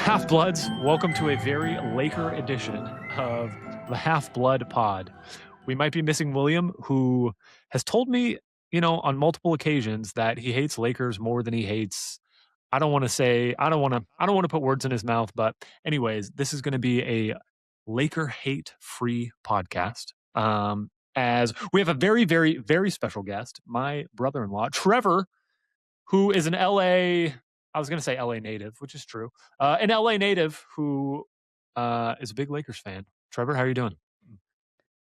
Half-Bloods, welcome to a very Laker edition of the Half-Blood Pod. We might be missing William, who has told me, on multiple occasions that he hates Lakers more than he hates. I don't want to put words in his mouth, but anyways, this is going to be a Laker hate-free podcast. As we have a very, very, very special guest, my brother-in-law, Trevor, who is an I was going to say LA native, which is true. An LA native who is a big Lakers fan. Trevor, how are you doing?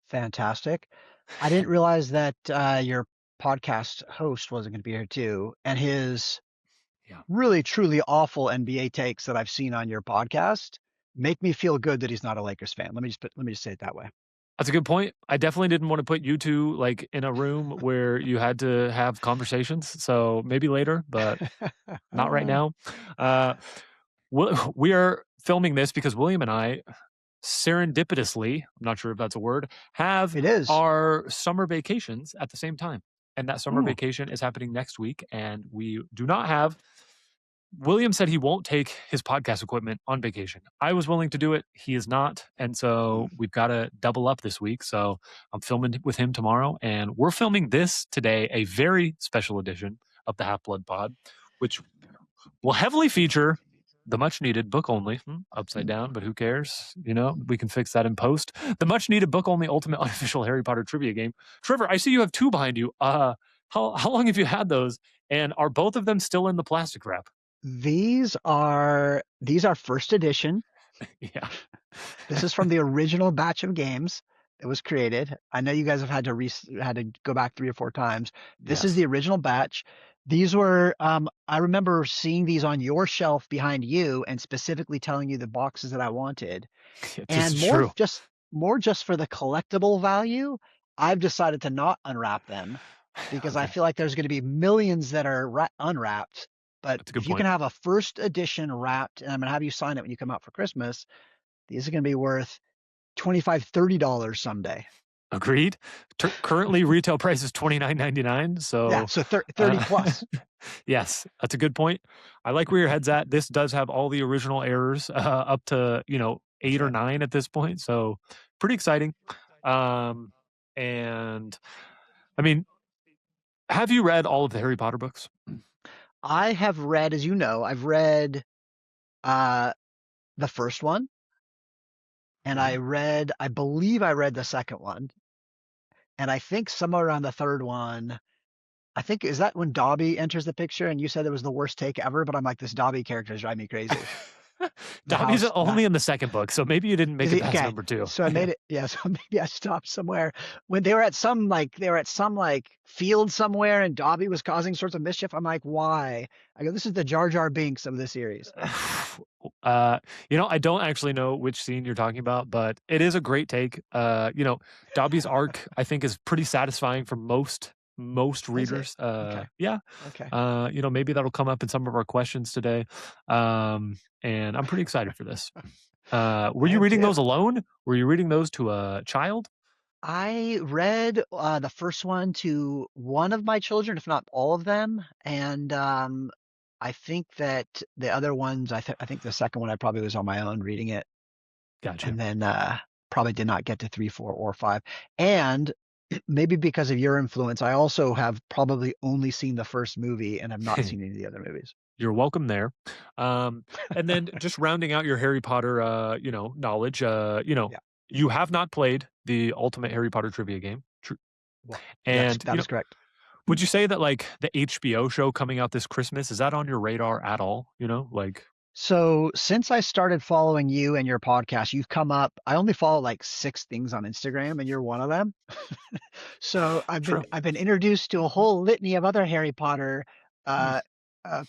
Fantastic. I didn't realize that your podcast host wasn't going to be here too, and his really truly awful NBA takes that I've seen on your podcast make me feel good that he's not a Lakers fan. Let me just say it that way. That's a good point. I definitely didn't want to put you two like in a room where you had to have conversations. So maybe later, but not right now. We are filming this because William and I serendipitously, I'm not sure if that's a word, have our summer vacations at the same time. And that summer vacation is happening next week. And we do not have, William said he won't take his podcast equipment on vacation. I was willing to do it. He is not. And so we've got to double up this week. So I'm filming with him tomorrow. And we're filming this today, a very special edition of the Half-Blood Pod, which will heavily feature the much needed book only, upside down, but who cares? We can fix that in post. The much needed book only ultimate unofficial Harry Potter trivia game. Trevor, I see you have two behind you. How long have you had those? And are both of them still in the plastic wrap? These are first edition. Yeah. This is from the original batch of games that was created. I know you guys have had to go back 3 or 4 times. This is the original batch. These were, I remember seeing these on your shelf behind you and specifically telling you the boxes that I wanted. And more just for the collectible value, I've decided to not unwrap them because I feel like there's going to be millions that are unwrapped. But if you can have a first edition wrapped, and I'm going to have you sign it when you come out for Christmas, these are going to be worth $25, $30 someday. Agreed. Currently, retail price is $29.99. So yeah, so 30 plus. Yes, that's a good point. I like where your head's at. This does have all the original errors up to 8 or 9 at this point. So pretty exciting. And I mean, have you read all of the Harry Potter books? I have read, as you know, I've read the first one. And I believe I read the second one. And I think somewhere around the third one, is that when Dobby enters the picture and you said it was the worst take ever, but I'm like, this Dobby character is driving me crazy. Dobby's only in the second book, so maybe you didn't make it past number 2. So I made it. Yeah, so maybe I stopped somewhere when they were at some field somewhere and Dobby was causing sorts of mischief. I'm like, why? I go, this is the Jar Jar Binks of the series. I don't actually know which scene you're talking about, but it is a great take. Dobby's arc I think is pretty satisfying for most readers. Yeah. Okay. Maybe that'll come up in some of our questions today. And I'm pretty excited for this. Were you reading those alone? Were you reading those to a child? I read the first one to one of my children, if not all of them. And I think that the other ones, I think the second one I probably was on my own reading it. Gotcha. And then probably did not get to 3, 4, or 5. And maybe because of your influence, I also have probably only seen the first movie and have not seen any of the other movies. You're welcome there. And then just rounding out your Harry Potter, knowledge, you have not played the Ultimate Harry Potter trivia game. And that is correct. Would you say that like the HBO show coming out this Christmas, is that on your radar at all? So since I started following you and your podcast, you've come up. I only follow like 6 things on Instagram, and you're one of them. So I've been introduced to a whole litany of other Harry Potter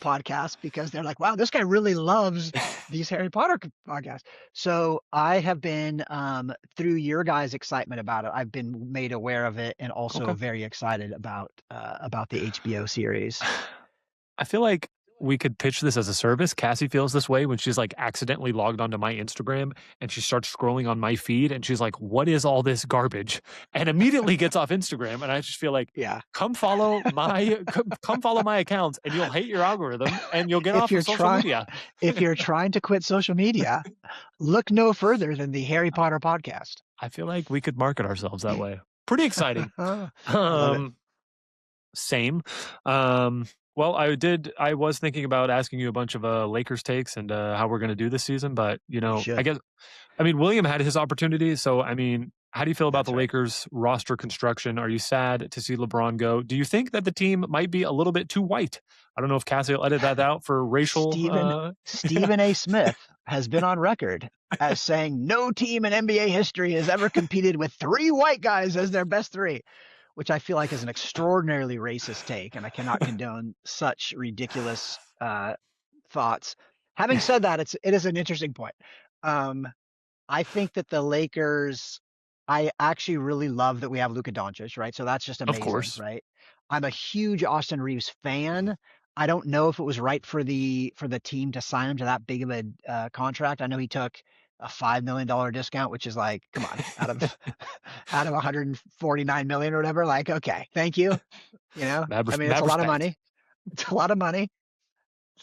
podcasts because they're like, wow, this guy really loves these Harry Potter podcasts. So I have been through your guys' excitement about it, I've been made aware of it, and also very excited about the HBO series. I feel like we could pitch this as a service. Cassie feels this way when she's like accidentally logged onto my Instagram and she starts scrolling on my feed and she's like, what is all this garbage? And immediately gets off Instagram. And I just feel like, come follow my accounts and you'll hate your algorithm and you'll get off of social media. If you're trying to quit social media, look no further than the Harry Potter podcast. I feel like we could market ourselves that way. Pretty exciting. Same. Well, I was thinking about asking you a bunch of Lakers takes and how we're going to do this season, but William had his opportunity. So, how do you feel about the Lakers roster construction? Are you sad to see LeBron go? Do you think that the team might be a little bit too white? I don't know if Cassie will edit that out for racial. Stephen A. Smith has been on record as saying no team in NBA history has ever competed with 3 white guys as their best 3. Which I feel like is an extraordinarily racist take, and I cannot condone such ridiculous thoughts. Having said that, it is an interesting point. I think that the Lakers, I actually really love that we have Luka Doncic, right? So that's just amazing, of course. Right? I'm a huge Austin Reeves fan. I don't know if it was right for the team to sign him to that big of a contract. I know he took a $5 million discount, which is like, come on, out of 149 million or whatever. Like, okay, thank you. It's a lot of money. It's a lot of money.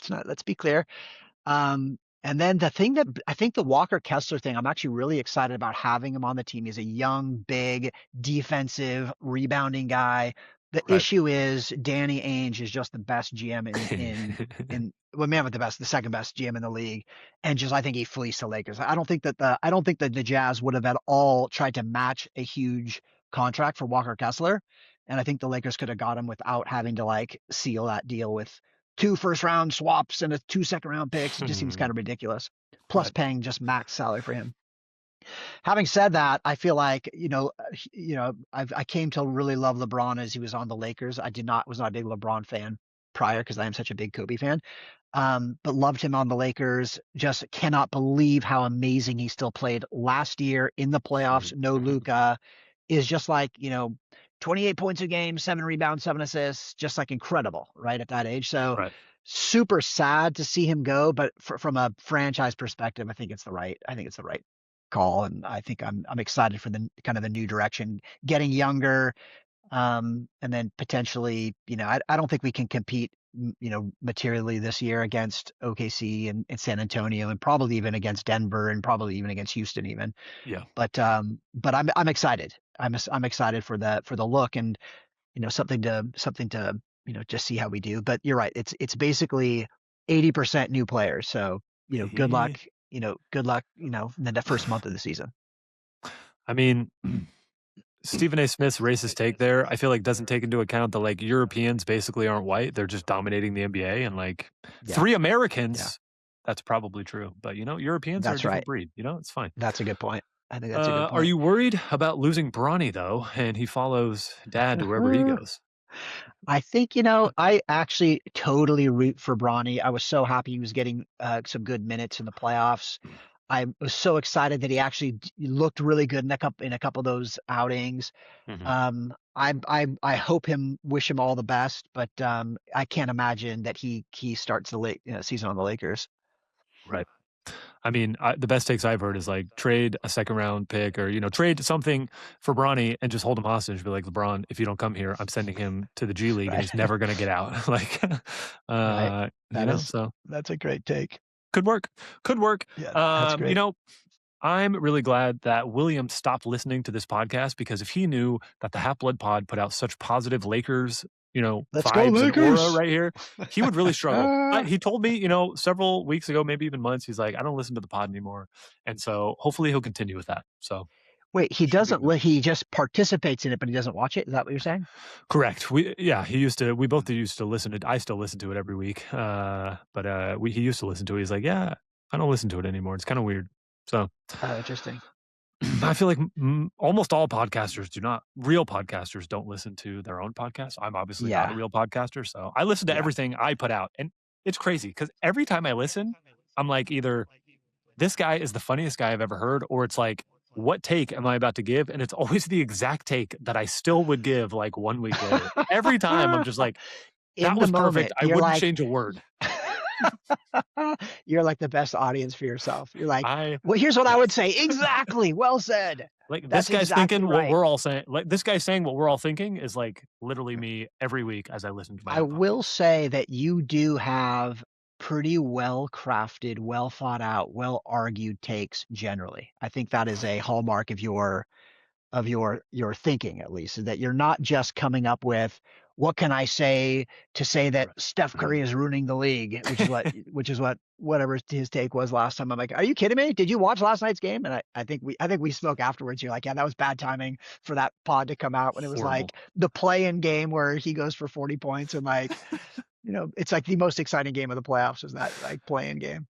Let's be clear. And then the thing that I think the Walker Kessler thing, I'm actually really excited about having him on the team. He's a young, big, defensive, rebounding guy. The issue is Danny Ainge is just the best GM the second best GM in the league, and I think he fleeced the Lakers. I don't think that the Jazz would have at all tried to match a huge contract for Walker Kessler, and I think the Lakers could have got him without having to seal that deal with 2 first-round swaps and 2 second-round picks. It just seems kind of ridiculous. Plus paying just max salary for him. Having said that, I feel like I came to really love LeBron as he was on the Lakers. Was not a big LeBron fan prior because I am such a big Kobe fan, but loved him on the Lakers. Just cannot believe how amazing he still played last year in the playoffs. No Luka is just 28 points a game, 7 rebounds, 7 assists, just incredible, right at that age. So super sad to see him go, but from a franchise perspective, I think it's the right call, and I think I'm excited for the kind of the new direction, getting younger, and then potentially, I don't think we can compete, materially this year against OKC and San Antonio, and probably even against Denver, and probably even against Houston, even. Yeah. But I'm excited. I'm excited for the look, and something to just see how we do. But you're right. It's basically 80% new players. So good luck. Good luck, in the first month of the season. Stephen A. Smith's racist take there, I feel like doesn't take into account that Europeans basically aren't white. They're just dominating the NBA, and 3 Americans, that's probably true. But Europeans are a different breed. It's fine. That's a good point. I think that's a good point. Are you worried about losing Bronny though? And he follows Dad to wherever he goes. I think, I actually totally root for Bronny. I was so happy he was getting some good minutes in the playoffs. I was so excited that he actually looked really good in a couple of those outings. I wish him all the best, but I can't imagine that he starts the season on the Lakers. Right. The best takes I've heard is trade a 2nd-round pick, or trade something for Bronny and just hold him hostage. Be like, LeBron, if you don't come here, I'm sending him to the G League, and he's never going to get out. That's a great take. Could work. Yeah, that's great. I'm really glad that William stopped listening to this podcast, because if he knew that the Half Blood Pod put out such positive Lakers Let's vibes go Lakers. and aura right here, he would really struggle. He told me, several weeks ago, maybe even months, he's like, I don't listen to the pod anymore. And so hopefully he'll continue with that. So wait, he just participates in it, but he doesn't watch it. Is that what you're saying? Correct. We both used to listen to it. I still listen to it every week. He used to listen to it. He's like, yeah, I don't listen to it anymore. It's kind of weird. So interesting. I feel like almost all real podcasters don't listen to their own podcast. I'm obviously not a real podcaster, so I listen to everything I put out. And it's crazy, because every time I listen, I'm like, either this guy is the funniest guy I've ever heard, or it's like, what take am I about to give? And it's always the exact take that I still would give 1 week later. Every time I'm just like, that was perfect. I wouldn't change a word. You're like the best audience for yourself. You're like, I well, here's what I would yes. say. Exactly. Well said. Like this That's guy's exactly thinking what right. we're all saying. Like this guy's saying what we're all thinking is like literally me every week as I listen to my I own will podcast. say that you do have pretty well crafted, well thought out, well argued takes generally. I think that is a hallmark of your thinking, at least, is that you're not just coming up with what can I say to say that Steph Curry is ruining the league, which is what whatever his take was last time. I'm like, are you kidding me? Did you watch last night's game? And I think we spoke afterwards. You're like, yeah, that was bad timing for that pod to come out when it was Horrible. like the play-in game where he goes for 40 points and like, it's like the most exciting game of the playoffs is that like play-in game.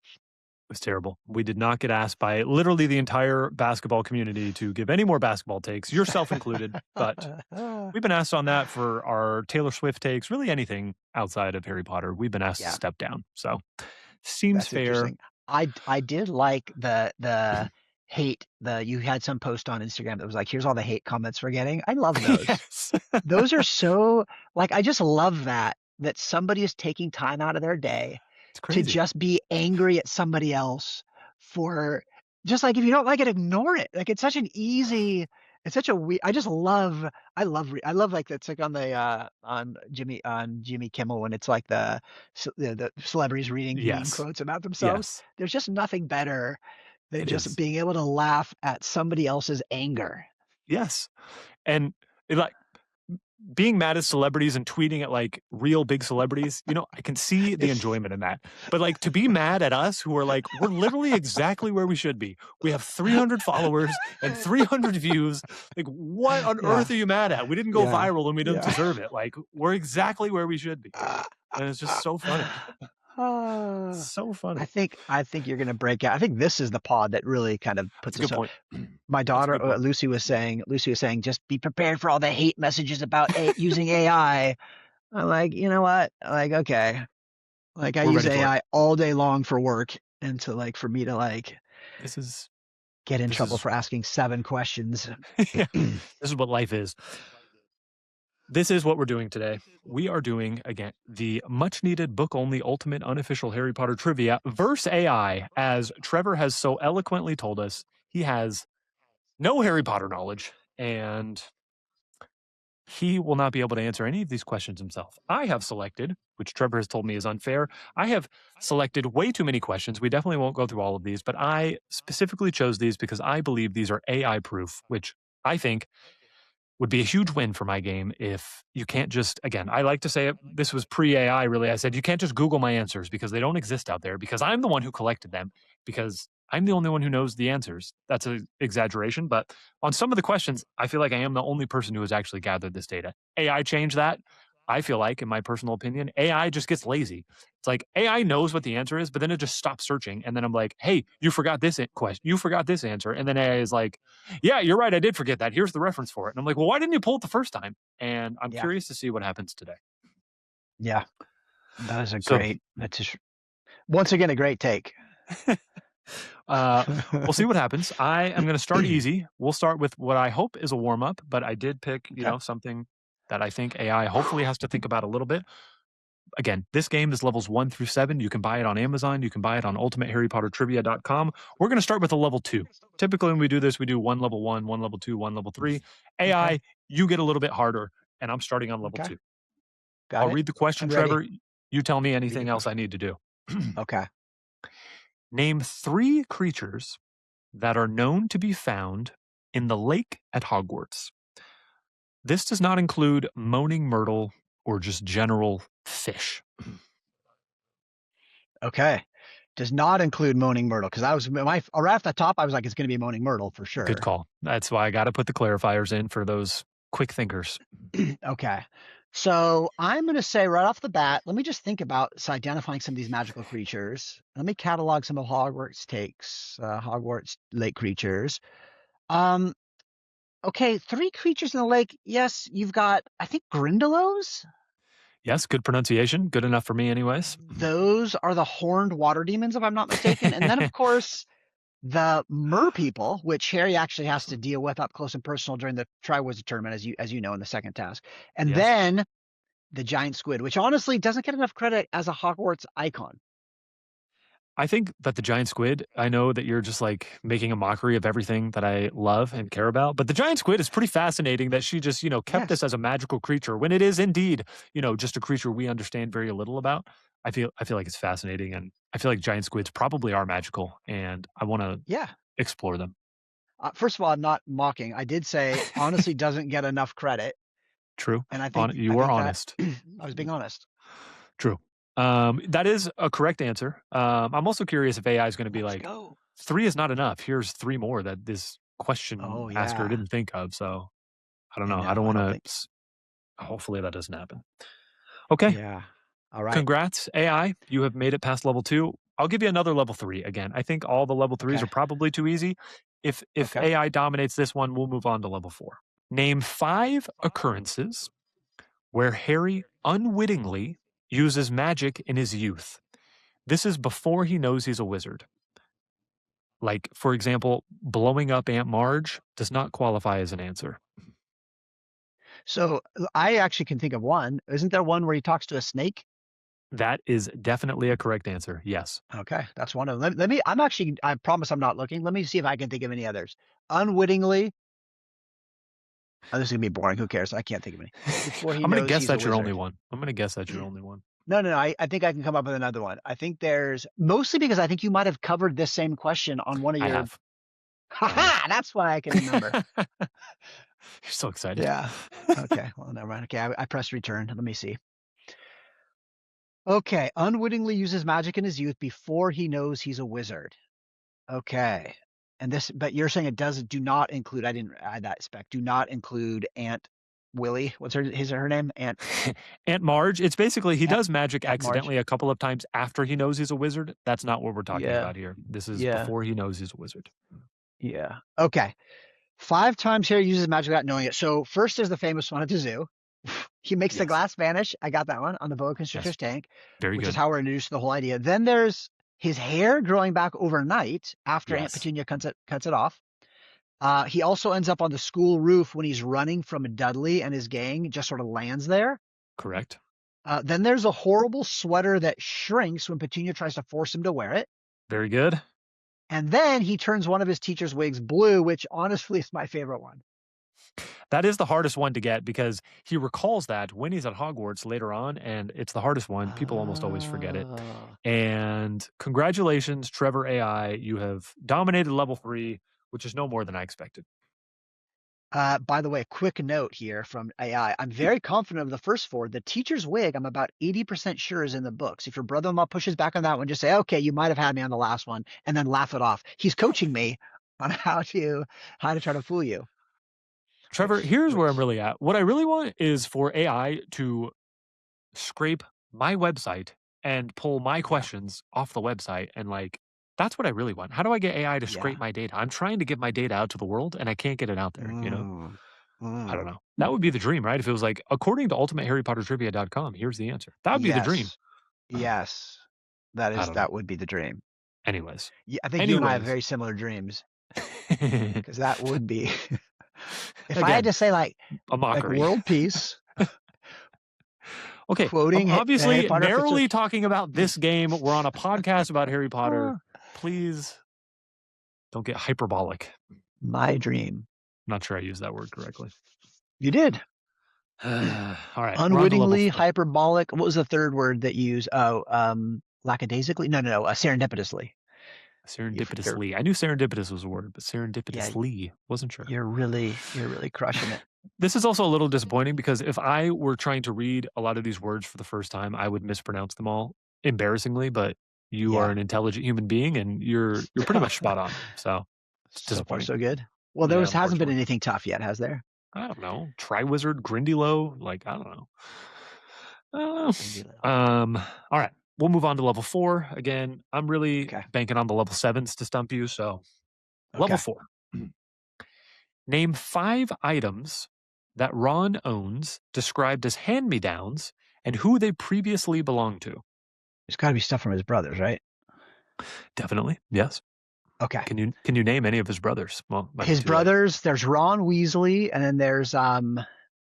It was terrible. We did not get asked by literally the entire basketball community to give any more basketball takes, yourself included. But we've been asked on that for our Taylor Swift takes, really anything outside of Harry Potter. We've been asked to Yeah, step down. So seems that's fair. interesting. I did like the hate you had some post on Instagram that was like, here's all the hate comments we're getting. I love those. Yes. Those are so like I just love that somebody is taking time out of their day It's to crazy. just be angry at somebody else for just like if you don't like it, ignore it. Like it's such a weird. I love like that's like on the on Jimmy Kimmel when it's like the celebrities reading meme Yes. quotes about themselves. Yes. There's just nothing better than It just is. being able to laugh at somebody else's anger. Yes. And like being mad at celebrities and tweeting at like real big celebrities, I can see the It's enjoyment in that. But like to be mad at us who are like, we're literally exactly where we should be. We have 300 followers and 300 views. Like, what on yeah, earth are you mad at? We didn't go yeah, viral and we didn't yeah. deserve it. Like, we're exactly where we should be. And it's just so funny. Ah, So I funny. think I think you're gonna break out. I think this is the pod that really kind of That's puts a us good up. point. My That's a daughter good point. Lucy was saying, just be prepared for all the hate messages about using AI. I'm like, you know what? Like, okay, like I We're use ready for it. AI all day long for work, and to like for me to like This is, get in this trouble is, for asking 7 questions. yeah, this is what life is. This is what we're doing today. We are doing, again, the much needed book only ultimate unofficial Harry Potter trivia verse AI. As Trevor has so eloquently told us, he has no Harry Potter knowledge and he will not be able to answer any of these questions himself. I have selected, which Trevor has told me is unfair, I have selected way too many questions. We definitely won't go through all of these, but I specifically chose these because I believe these are AI proof, which I think would be a huge win for my game if you can't just, again, I like to say it, this was pre AI really. I said, you can't just Google my answers because they don't exist out there because I'm the one who collected them because I'm the only one who knows the answers. That's an exaggeration, but on some of the questions, I feel like I am the only person who has actually gathered this data. AI changed that. I feel like, in my personal opinion, AI just gets lazy. It's like AI knows what the answer is, but then it just stops searching. And then I'm like, hey, you forgot this question. You forgot this answer. And then AI is like, yeah, you're right. I did forget that. Here's the reference for it. And I'm like, well, why didn't you pull it the first time? And I'm Yeah, curious to see what happens today. yeah, that is a So great. That's just once again a great take. we'll see what happens. I am going to start easy. We'll start with what I hope is a warm up, but I did pick, Okay. Something that I think AI hopefully has to think about a little bit. Again, this game is levels 1 through 7. You can buy it on Amazon. You can buy it on ultimateharrypottertrivia.com. We're going to start with a level 2. Typically, when we do this, we do one level 1, one level 2, one level 3. Okay. AI, you get a little bit harder, and I'm starting on level Okay. 2. Got I'll it. read the question, I'm ready. Trevor. You tell me Read the anything else question. I need to do. Okay. Name 3 creatures that are known to be found in the lake at Hogwarts. This does not include moaning myrtle or just general fish. Okay. Does not include moaning myrtle because I was right off the top. I was like, it's going to be moaning myrtle for Good sure. call. That's why I got to put the clarifiers in for those quick thinkers. Okay. So I'm going to say right off the bat, let me just think about identifying some of these magical creatures. Let me catalog some of Hogwarts takes, Hogwarts lake creatures. Um, okay, 3 creatures in the lake. Yes, you've got, I think, Grindylows. Yes, good pronunciation. Good enough for me, anyways. Those are the horned water demons, if I'm not mistaken. And then, of course, the mer people, which Harry actually has to deal with up close and personal during the Triwizard Tournament, as you know, in the second task. And Yes. then the giant squid, which honestly doesn't get enough credit as a Hogwarts icon. I think that the giant squid, I know that you're just like making a mockery of everything that I love and care about, but the giant squid is pretty fascinating that she just, kept this as a magical creature when it is indeed, just a creature we understand very little about. I feel like it's fascinating, and I feel like giant squids probably are magical, and I want to explore them. First of all, I'm not mocking. I did say honestly doesn't get enough credit. True. And I think you were honest. I was being honest. True. That is a correct answer. I'm also curious if AI is going to be like, 3 is not enough. Here's 3 more that this question asker didn't think of. So I don't know. I don't want to. Hopefully that doesn't happen. Okay. Yeah. All right. Congrats, AI. You have made it past level 2. I'll give you another level 3 again. I think all the level 3s are probably too easy. If AI dominates this one, we'll move on to level 4. Name 5 occurrences where Harry unwittingly uses magic in his youth. This is before he knows he's a wizard. Like, for example, blowing up Aunt Marge does not qualify as an answer. So I actually can think of one. Isn't there one where he talks to a snake? That is definitely a correct answer. Yes. Okay. That's one of them. Let me, I promise I'm not looking. Let me see if I can think of any others. Unwittingly. Oh, this is going to be boring. Who cares? I can't think of any. I'm going to guess that's your only one. No. I think I can come up with another one. I think there's, mostly because I think you might have covered this same question on one of your. Haha! That's why I can remember. You're so excited. Yeah. Okay. Well, never mind. Okay. I pressed return. Let me see. Okay. Unwittingly uses magic in his youth before he knows he's a wizard. Okay. And this, but you're saying do not include, I didn't add that spec, do not include Aunt Willie. What's her name? Aunt Marge. It's basically, he does magic accidentally a couple of times after he knows he's a wizard. That's not what we're talking about here. This is before he knows he's a wizard. Yeah. Okay. 5 times Harry uses magic without knowing it. So first there's the famous one at the zoo. He makes the glass vanish. I got that one on the boa constrictor's tank, which is how we're introduced to the whole idea. Then there's his hair growing back overnight after Aunt Petunia cuts it off. He also ends up on the school roof when he's running from Dudley and his gang, just sort of lands there. Correct. Then there's a horrible sweater that shrinks when Petunia tries to force him to wear it. Very good. And then he turns one of his teacher's wigs blue, which honestly is my favorite one. That is the hardest one to get because he recalls that when he's at Hogwarts later on, and it's the hardest one. People almost always forget it. And congratulations, Trevor AI. You have dominated level 3, which is no more than I expected. By the way, quick note here from AI. I'm very confident of the first 4. The teacher's wig, I'm about 80% sure is in the books. If your brother-in-law pushes back on that one, just say, okay, you might have had me on the last one, and then laugh it off. He's coaching me on how to try to fool you. Trevor, here's where I'm really at. What I really want is for AI to scrape my website and pull my questions off the website. And that's what I really want. How do I get AI to scrape my data? I'm trying to give my data out to the world and I can't get it out there, I don't know. That would be the dream, right? If it was like, according to ultimateharrypottertrivia.com, here's the answer. That would be the dream. Yes. That would be the dream. Anyways. Yeah, I think you and I have very similar dreams. Because that would be... If I had to say a mockery, world peace. Okay, quoting obviously narrowly talking about this game. We're on a podcast about Harry Potter. Please don't get hyperbolic. My dream. Not sure I used that word correctly. You did. All right. Unwittingly, hyperbolic. What was the third word that you used? Lackadaisically? No. Serendipitously. Serendipitously. I knew serendipitous was a word, but serendipitously wasn't sure. You're really crushing it. This is also a little disappointing because if I were trying to read a lot of these words for the first time, I would mispronounce them all embarrassingly, but you are an intelligent human being and you're pretty much spot on. So it's disappointing. So good. Well, there hasn't been anything tough yet, has there? I don't know. Triwizard, Grindylow, I don't know. All right. We'll move on to level 4. Again, I'm really banking on the level 7s to stump you. So level 4. Name 5 items that Ron owns described as hand-me-downs and who they previously belonged to. There's got to be stuff from his brothers, right? Definitely. Yes. Okay. Can you name any of his brothers? Well, his brothers, there's Ron Weasley, and then there's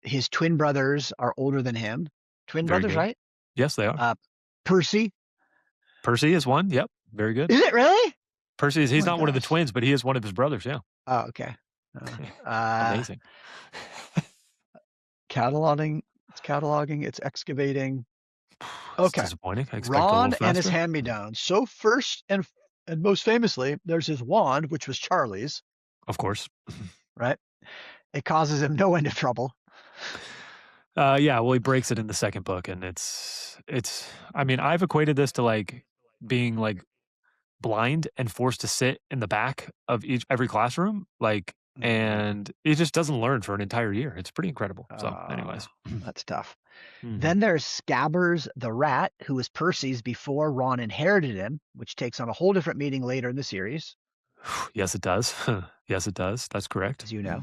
his twin brothers are older than him. Twin brothers, right? Yes, they are. Percy. Percy is one. Yep. Very good. Is it really? Percy he's not one of the twins, but he is one of his brothers. Yeah. Oh, okay. Amazing. Cataloging. It's excavating. Okay. Disappointing. I expect Ron and his hand-me-downs. So first and most famously, there's his wand, which was Charlie's. Of course. Right? It causes him no end of trouble. Yeah, well, he breaks it in the second book, and it's. I mean, I've equated this to like being like blind and forced to sit in the back of every classroom, like, and it just doesn't learn for an entire year. It's pretty incredible. So, anyways, that's tough. Then there's Scabbers the rat, who was Percy's before Ron inherited him, which takes on a whole different meaning later in the series. Yes, it does. Yes, it does. That's correct. As you know.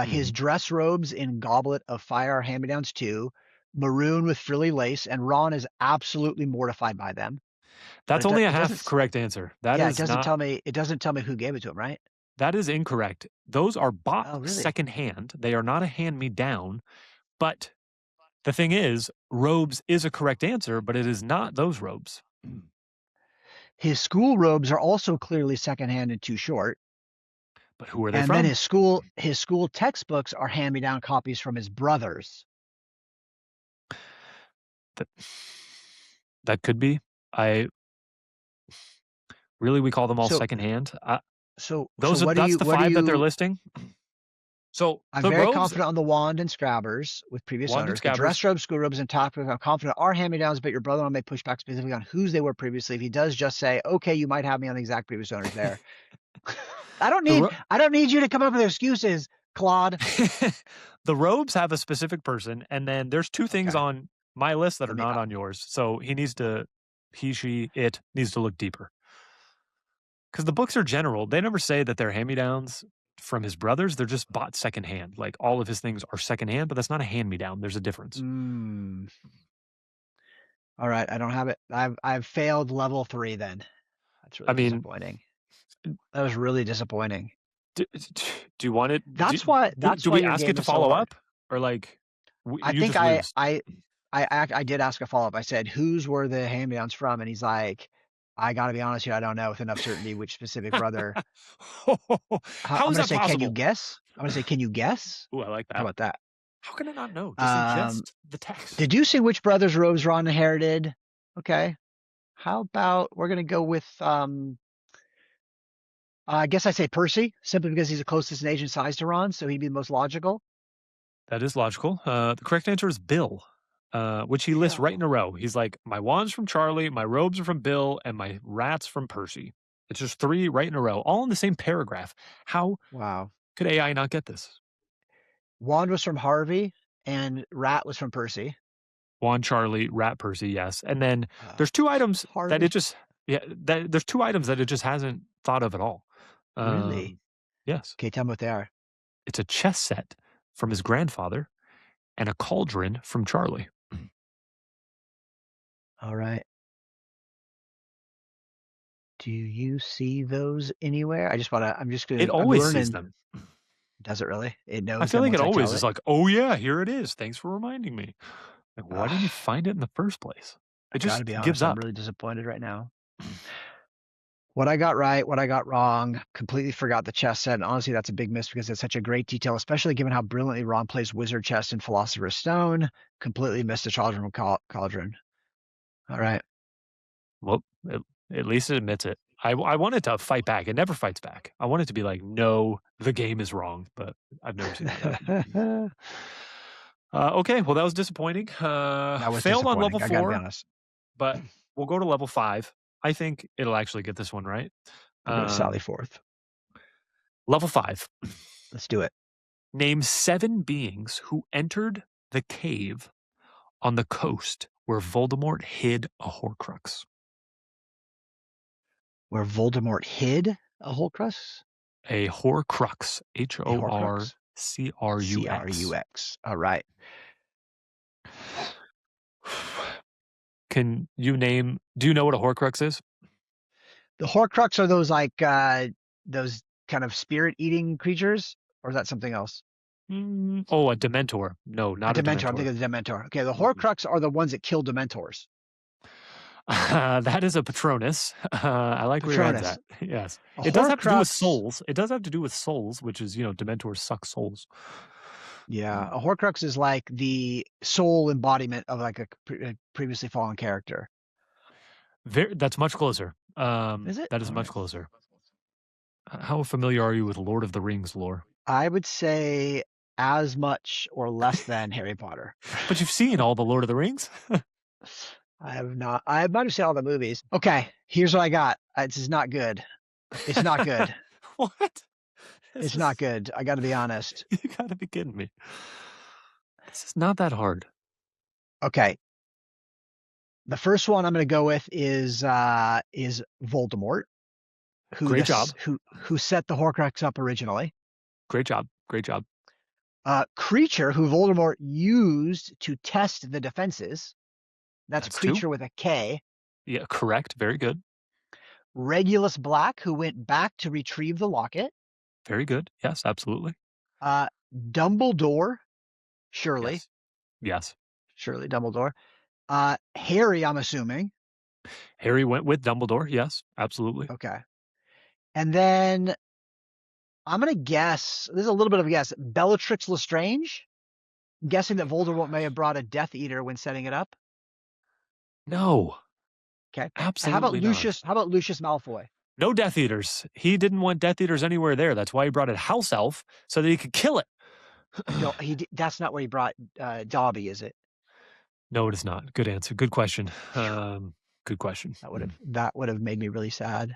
His dress robes in Goblet of Fire are hand-me-downs too, maroon with frilly lace, and Ron is absolutely mortified by them. That's only a half correct answer. That is it doesn't tell me. It doesn't tell me who gave it to him, right? That is incorrect. Those are bought secondhand. They are not a hand-me-down. But the thing is, robes is a correct answer, but it is not those robes. His school robes are also clearly secondhand and too short. But who are they from? And then his school textbooks are hand-me-down copies from his brothers. That could be. We call them all secondhand. That's the 5 that they're listing. So I'm very confident on the wand and Scabbers with previous owners. The dress robes, school robes, and top robes, I'm confident are hand-me-downs, but your brother may push back specifically on whose they were previously. If he does, just say, okay, you might have me on the exact previous owners there. I don't need you to come up with excuses, Claude. The robes have a specific person, and then there's 2 things on my list that are not on yours. So it needs to look deeper. Because the books are general. They never say that they're hand-me-downs from his brothers. They're just bought secondhand. Like all of his things are secondhand, but that's not a hand-me-down. There's a difference. All right, I don't have it. I've failed level 3 then. That's really disappointing. That was really disappointing. Do you want it? That's why. Do we ask it to follow up, or like? I think I did ask a follow up. I said, "Whose were the hand-me-downs from?" And he's like, "I got to be honest here. I don't know with enough certainty which specific brother." How is that possible? Can you guess? I'm gonna say, can you guess? Ooh, I like that. How about that? How can I not know? Just suggest the text. Deducing which brother's robes Ron inherited. Okay. How about we're gonna go with I guess I say Percy, simply because he's the closest in age and size to Ron, so he'd be the most logical. That is logical. The correct answer is Bill, which he lists right in a row. He's like, my wand's from Charlie, my robes are from Bill, and my rat's from Percy. It's just 3 right in a row, all in the same paragraph. How could AI not get this? Wand was from Harvey, and rat was from Percy. Wand, Charlie, rat, Percy, yes. And then there's 2 items that it just, there's 2 items that it just hasn't thought of at all. Really? Yes. Okay, tell me what they are. It's a chess set from his grandfather and a cauldron from Charlie. All right. Do you see those anywhere? I'm just going to. It always sees them. Does it really? It knows. I feel like it always is like, oh yeah, here it is. Thanks for reminding me. Like, why didn't you find it in the first place? It just gives up. I'm really disappointed right now. What I got right, what I got wrong, completely forgot the chess set. And honestly, that's a big miss because it's such a great detail, especially given how brilliantly Ron plays Wizard Chess and Philosopher's Stone. Completely missed the Cauldron from Cauldron. All right. Well, at least it admits it. I want it to fight back. It never fights back. I want it to be like, no, the game is wrong, but I've never seen that. Okay, well, that was disappointing. Failed on level 4, I gotta be honest. But we'll go to level 5. I think it'll actually get this one right. I'm going to Sally forth. Level 5. Let's do it. Name 7 beings who entered the cave on the coast where Voldemort hid a Horcrux. Where Voldemort hid a Horcrux? A Horcrux. H-O-R-C-R-U-X. All right. Can you name? Do you know what a Horcrux is? The Horcrux are those those kind of spirit-eating creatures, or is that something else? Oh, a Dementor. No, not a Dementor. I'm thinking of the Dementor. Okay, the Horcrux are the ones that kill Dementors. That is a Patronus. I like where your head's at. Yes. It does have to do with souls. It does have to do with souls, which is, Dementors suck souls. Yeah, a Horcrux is like the soul embodiment of like a previously fallen character. That's much closer. Is it? That is much closer. How familiar are you with Lord of the Rings lore? I would say as much or less than Harry Potter. But you've seen all the Lord of the Rings? I have not. I might have seen all the movies. Okay, here's what I got. This is not good. It's not good. What? It's not good. I got to be honest. You got to be kidding me. This is not that hard. Okay. The first one I'm going to go with is Voldemort. Great job. Who set the Horcrux up originally. Great job. Great job. Creature, who Voldemort used to test the defenses. That's Creature with a K. Yeah, correct. Very good. Regulus Black, who went back to retrieve the locket. Very good. Yes, absolutely. Dumbledore, surely. Yes. Surely Dumbledore. Harry, I'm assuming. Harry went with Dumbledore. Yes, absolutely. Okay. And then I'm going to guess, this is a little bit of a guess, Bellatrix Lestrange? I'm guessing that Voldemort may have brought a Death Eater when setting it up. No. Okay. Absolutely How about Lucius Malfoy? No Death Eaters. He didn't want Death Eaters anywhere there. That's why he brought a house elf so that he could kill it. No, that's not where he brought Dobby, is it? No, it is not. Good answer. Good question. Good question. That would have made me really sad.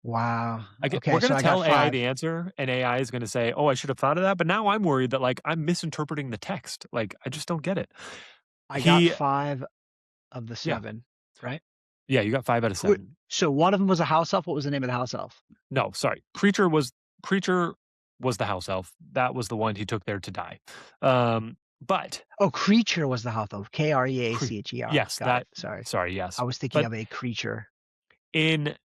Wow. Okay, we're going to tell AI the answer, and AI is going to say, "Oh, I should have thought of that." But now I'm worried that I'm misinterpreting the text. I just don't get it. I got 5 of the 7, right? Yeah, you got 5 out of 7. So one of them was a house elf. What was the name of the house elf? No, sorry. Creature was the house elf. That was the one he took there to die. But Creature was the house elf. Kreacher. Yes, got it. Sorry. Yes, I was thinking of a creature. In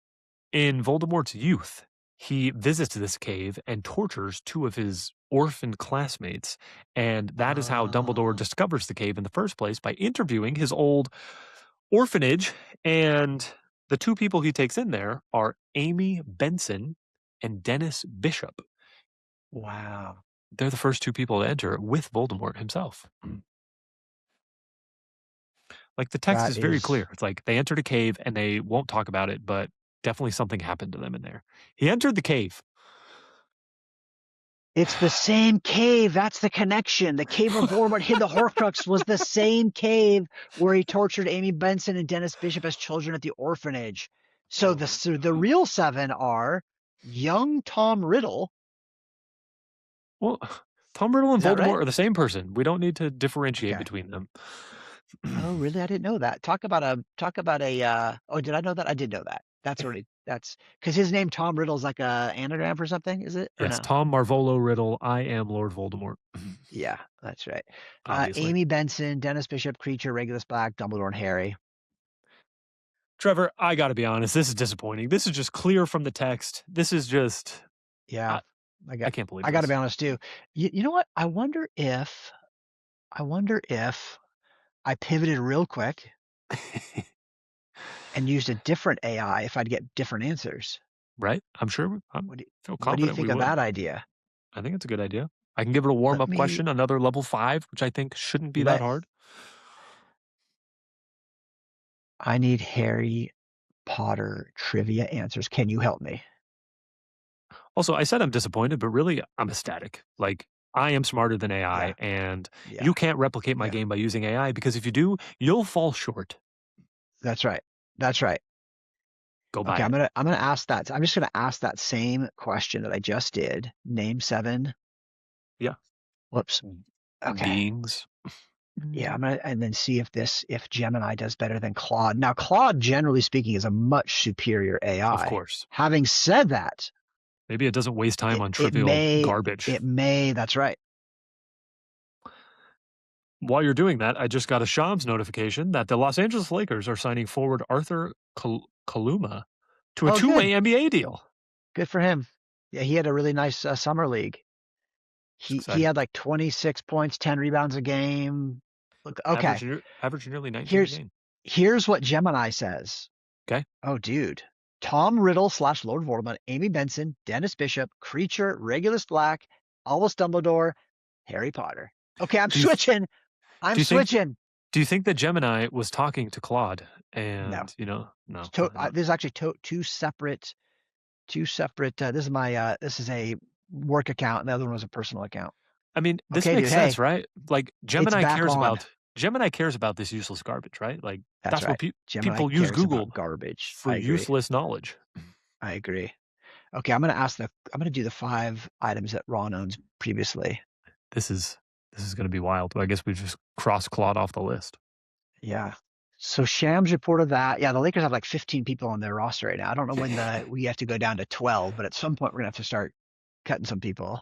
Voldemort's youth, he visits this cave and tortures 2 of his orphaned classmates, and that is how Dumbledore discovers the cave in the first place, by interviewing his old orphanage. And the 2 people he takes in there are Amy Benson and Dennis Bishop. Wow. They're the first 2 people to enter with Voldemort himself. The text is very clear. It's they entered a cave and they won't talk about it, but definitely something happened to them in there. He entered the cave. It's the same cave. That's the connection. The cave where Voldemort hid the Horcrux was the same cave where he tortured Amy Benson and Dennis Bishop as children at the orphanage. So the real 7 are young Tom Riddle. Well, Tom Riddle and Voldemort are the same person. We don't need to differentiate between them. Oh, really? I didn't know that. Talk about a. Oh, did I know that? I did know that. That's because his name Tom Riddle is like a anagram for something, is it? Yes, no? Tom Marvolo Riddle. I am Lord Voldemort. Yeah, that's right. Amy Benson, Dennis Bishop, Creature, Regulus Black, Dumbledore, and Harry. Trevor, I got to be honest. This is disappointing. This is just clear from the text. This is just. Yeah, I can't believe. I got to be honest too. You know what? I wonder if I pivoted real quick and used a different AI if I'd get different answers. Right? I'm sure. What do you think of that idea? I think it's a good idea. I can give it a warm-up question, another level 5, which I think shouldn't be that hard. I need Harry Potter trivia answers. Can you help me? Also, I said I'm disappointed, but really I'm ecstatic. I am smarter than AI, and you can't replicate my game by using AI, because if you do, you'll fall short. That's right. Go by. Okay, I'm gonna ask that. I'm just gonna ask that same question that I just did. Name 7. Yeah. Whoops. Okay. Beings. Yeah, and then see if Gemini does better than Claude. Now, Claude, generally speaking, is a much superior AI. Of course. Having said that, maybe it doesn't waste time on trivial garbage. It may. That's right. While you're doing that, I just got a Shams notification that the Los Angeles Lakers are signing forward Arthur Kaluma to a 2-way NBA deal. Good for him. Yeah, he had a really nice summer league. He had 26 points, 10 rebounds a game. Look, okay. Average nearly 19 a game. Here's what Gemini says. Okay. Oh, dude. Tom Riddle / Lord Voldemort, Amy Benson, Dennis Bishop, Creature, Regulus Black, Albus Dumbledore, Harry Potter. Okay, I'm switching. I'm switching. Do you think that Gemini was talking to Claude? And no, no. This is actually two separate. This is a work account, and the other one was a personal account. I mean, this makes sense, right? Like Gemini cares about this useless garbage, right? Like that's right. what people use Google garbage for useless knowledge. I agree. Okay, I'm gonna do the 5 items that Ron owns previously. This is gonna be wild. I guess we just cross Claude off the list. Yeah. So Shams reported that. Yeah, the Lakers have like 15 people on their roster right now. I don't know when we have to go down to 12, but at some point we're gonna have to start cutting some people.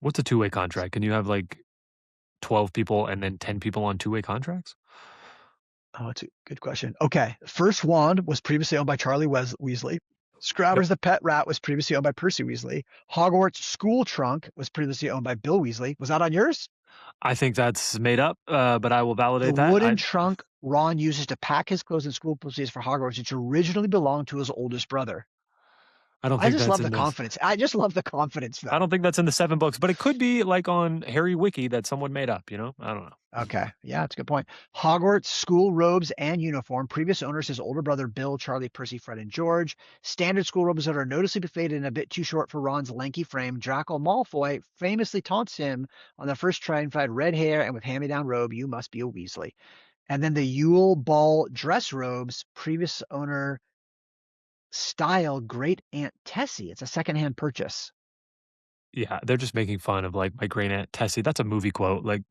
What's a 2-way contract? Can you have like 12 people and then 10 people on 2-way contracts? Oh, that's a good question. Okay. First wand was previously owned by Charlie Weasley. Scrabbers the Pet Rat was previously owned by Percy Weasley. Hogwarts School Trunk was previously owned by Bill Weasley. Was that on yours? I think that's made up, but I will validate that. The wooden trunk Ron uses to pack his clothes and school clothes for Hogwarts, which originally belonged to his oldest brother. I just love the confidence. I just love the confidence, though. I don't think that's in the 7 books, but it could be like on Harry Wiki that someone made up, I don't know. Okay. Yeah, that's a good point. Hogwarts school robes and uniform. Previous owners, his older brother, Bill, Charlie, Percy, Fred, and George. Standard school robes that are noticeably faded and a bit too short for Ron's lanky frame. Draco Malfoy famously taunts him on the first try and find red hair and with hand-me-down robe, you must be a Weasley. And then the Yule Ball dress robes, previous owner style Great Aunt Tessie. It's a secondhand purchase. Yeah, they're just making fun of like my great aunt Tessie. That's a movie quote. Like,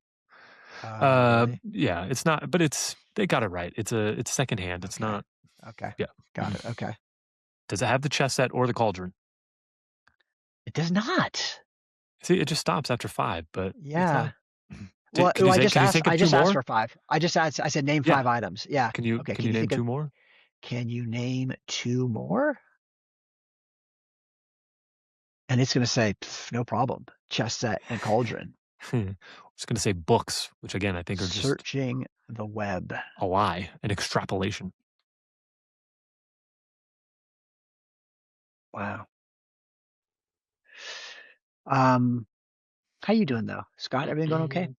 really? Yeah, it's not, but they got it right. It's secondhand. It's not. Okay. Yeah. Got it. Okay. Does it have the chess set or the cauldron? It does not. See, it just stops after 5, but yeah. Well, I just asked for 5. I said name 5 items. Yeah. Can you name 2 more? Can you name 2 more? And it's going to say, no problem. Chess set and cauldron. I was going to say books, which again, I think are just searching the web. A lie, an extrapolation. Wow. How you doing though, Scott? Everything going okay?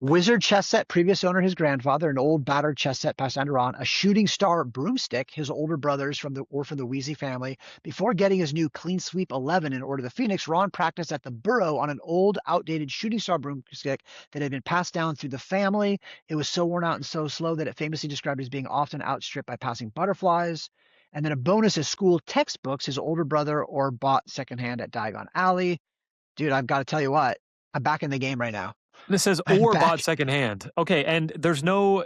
Wizard chess set, previous owner, his grandfather. An old battered chess set passed down to Ron. A shooting star broomstick, his older brothers from the Weasley family. Before getting his new clean sweep 11 in Order of the Phoenix, Ron practiced at the Burrow on an old, outdated shooting star broomstick that had been passed down through the family. It was so worn out and so slow that it famously described as being often outstripped by passing butterflies. And then a bonus is school textbooks, his older brother or bought secondhand at Diagon Alley. Dude, I've got to tell you what, I'm back in the game right now. This says or bought secondhand. Okay, and there's no.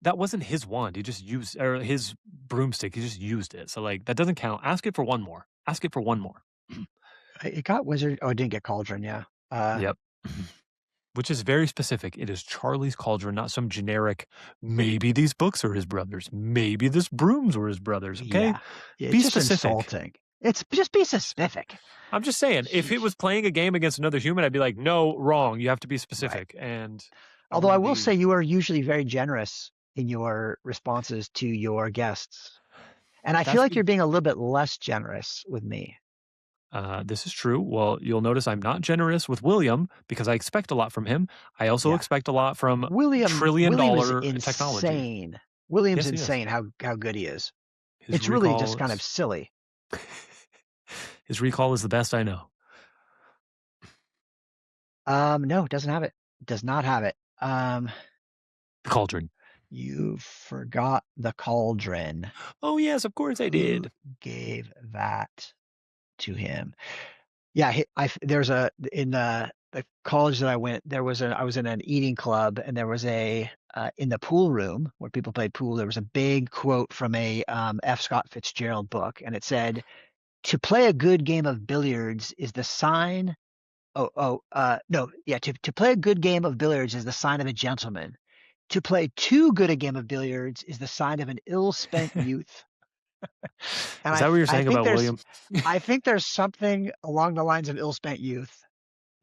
That wasn't his wand. He just used or his broomstick. He just used it. So like that doesn't count. Ask it for one more. It got wizard. Oh, it didn't get cauldron. Yeah. Yep. Which is very specific. It is Charlie's cauldron, not some generic. Maybe these books are his brothers. Maybe this brooms were his brothers. Okay, yeah. Be specific. Insulting. It's just be specific. I'm just saying, if it was playing a game against another human, I'd be like, no, wrong. You have to be specific. Right. And although I will say you are usually very generous in your responses to your guests. And I feel like you're being a little bit less generous with me. This is true. Well, you'll notice I'm not generous with William because I expect a lot from him. I also expect a lot from William. trillion-dollar technology. Insane. William's insane how good he is. It's really just kind of silly. His recall is the best I know. No, it doesn't have it. It does not have it. The cauldron. You forgot the cauldron. Oh yes, of course I did. Who gave that to him? Yeah, in the college that I went. I was in an eating club, and there was in the pool room where people played pool. There was a big quote from a F. Scott Fitzgerald book, and it said, "To play a good game of billiards is the sign." To play a good game of billiards is the sign of a gentleman. To play too good a game of billiards is the sign of an ill-spent youth. And is that what you're saying about William? I think there's something along the lines of ill-spent youth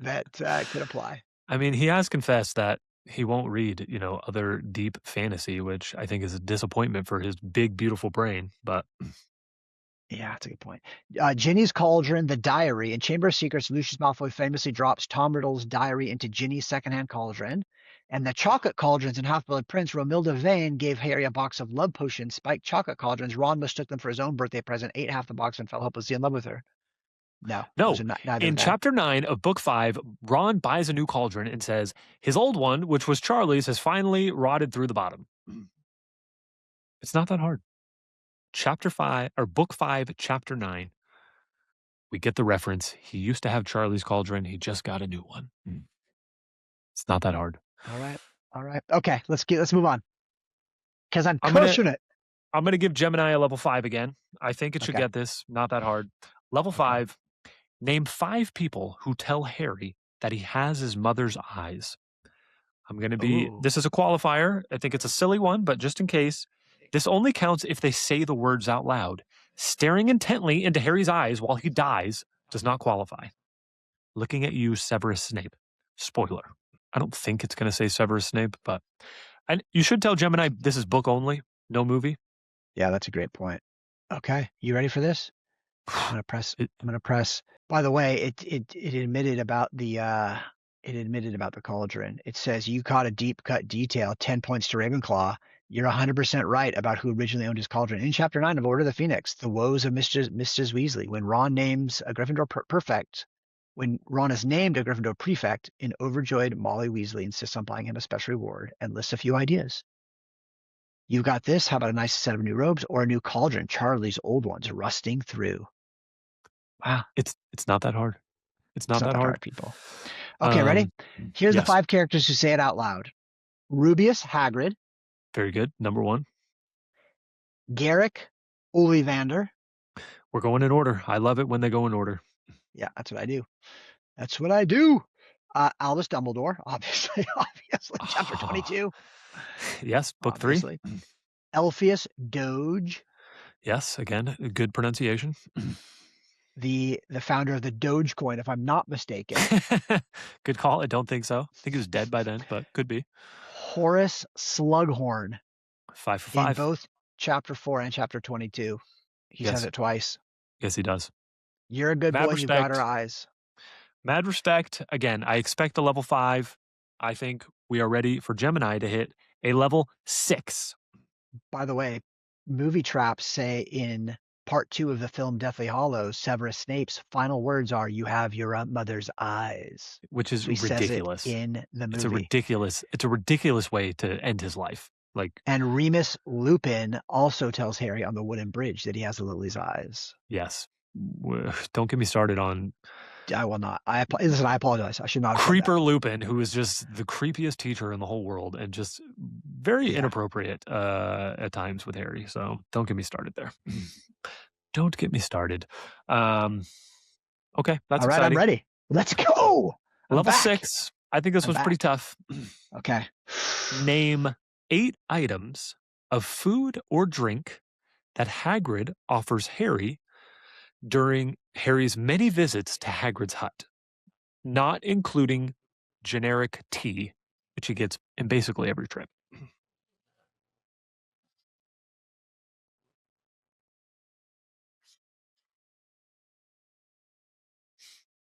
that could apply. I mean, he has confessed that he won't read, other deep fantasy, which I think is a disappointment for his big, beautiful brain. But yeah, that's a good point. Ginny's Cauldron, The Diary. In Chamber of Secrets, Lucius Malfoy famously drops Tom Riddle's diary into Ginny's secondhand cauldron. And the chocolate cauldrons in Half-Blood Prince, Romilda Vane gave Harry a box of love potions, spiked chocolate cauldrons. Ron mistook them for his own birthday present, ate half the box, and fell hopelessly in love with her. No, no, neither in of them. chapter 9 of book 5, Ron buys a new cauldron and says his old one, which was Charlie's, has finally rotted through the bottom. It's not that hard. Chapter 5 or book 5, chapter 9. We get the reference. He used to have Charlie's cauldron. He just got a new one. It's not that hard. All right. Okay, let's move on. Because I'm crushing it. I'm going to give Gemini a level 5 again. I think it should get this. Not that hard. Level 5. Name 5 people who tell Harry that he has his mother's eyes. I'm going to be... Ooh. This is a qualifier. I think it's a silly one, but just in case, this only counts if they say the words out loud. Staring intently into Harry's eyes while he dies does not qualify. Looking at you, Severus Snape. Spoiler. I don't think it's going to say Severus Snape, but... And you should tell Gemini this is book only, no movie. Yeah, that's a great point. Okay, you ready for this? I'm gonna press. By the way, it admitted about the cauldron. It says you caught a deep cut detail, 10 points to Ravenclaw. You're 100% right about who originally owned his cauldron. In chapter 9 of Order of the Phoenix, the woes of Mrs. Weasley. When Ron names a Gryffindor prefect, when Ron is named a Gryffindor prefect, an overjoyed Molly Weasley insists on buying him a special reward and lists a few ideas. You've got this. How about a nice set of new robes or a new cauldron? Charlie's old one's rusting through. Wow. It's not that hard. It's not that hard, people. Okay, ready? Here's the 5 characters who say it out loud. Rubius Hagrid. Very good. Number 1. Garrick Ollivander. We're going in order. I love it when they go in order. Yeah, that's what I do. Albus Dumbledore, obviously, chapter 22. Yes, book obviously. 3. Elphius Doge. Yes, again, good pronunciation. The founder of the Dogecoin, if I'm not mistaken. Good call. I don't think so. I think he was dead by then, but could be. Horace Slughorn. 5 for 5. In both chapter 4 and chapter 22. He says it twice. Yes, he does. You're a good boy. You've got our eyes. Mad respect. Again, I expect a level 5. I think we are ready for Gemini to hit a level 6. By the way, movie traps say in part 2 of the film Deathly Hallows, Severus Snape's final words are, "You have your mother's eyes," which is ridiculous. Says it in the movie, it's a ridiculous way to end his life. And Remus Lupin also tells Harry on the wooden bridge that he has Lily's eyes. Yes. Don't get me started on. I will not. Listen, I apologize. I should not. Creeper Lupin, who is just the creepiest teacher in the whole world and just very inappropriate at times with Harry. So don't get me started there. Don't get me started. Okay, that's all right. Exciting. I'm ready. Let's go. Level 6. I think this was pretty tough. Okay. Name 8 items of food or drink that Hagrid offers Harry during Harry's many visits to Hagrid's hut, not including generic tea, which he gets in basically every trip.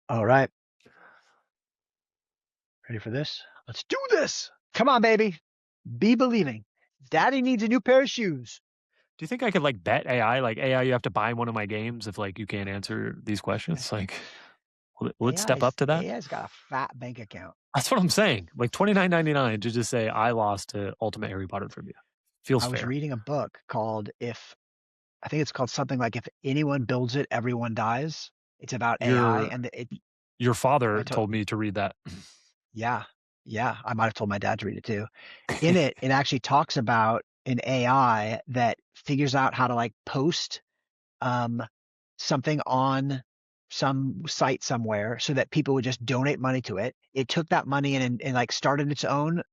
All right. Ready for this? Let's do this. Come on, baby. Be believing. Daddy needs a new pair of shoes. Do you think I could bet AI? AI, you have to buy one of my games if you can't answer these questions. Will it step up to that? AI's got a fat bank account. That's what I'm saying. $29.99 to just say I lost to Ultimate Harry Potter Trivia. Feels fair. I was reading a book called I think it's called something like If Anyone Builds It, Everyone Dies. It's about AI and your father told me to read that. Yeah. I might have told my dad to read it too. In it actually talks about an AI that figures out how to post something on some site somewhere so that people would just donate money to it. It took that money and started its own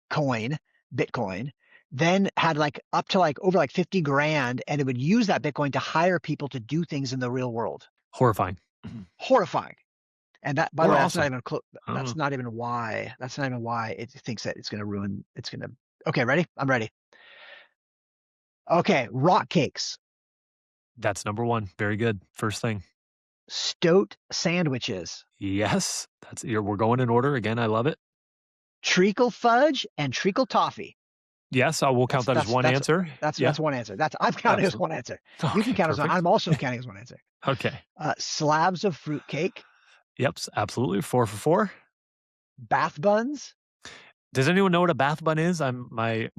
coin, Bitcoin, then had up to over 50 grand, and it would use that Bitcoin to hire people to do things in the real world. Horrifying. And that, by the Or way, awesome. that's not even why it thinks that it's going to ruin. Okay, ready? I'm ready. Okay, rock cakes. That's number one. Very good. First thing. Stoat sandwiches. Yes, we're going in order again. I love it. Treacle fudge and treacle toffee. Yes, I will count that as one answer. That's one answer. I'm counting as one answer. You can count as one. I'm also counting as one answer. Okay. Slabs of fruitcake. Yep, absolutely. 4 for 4. Bath buns. Does anyone know what a bath bun is? I'm my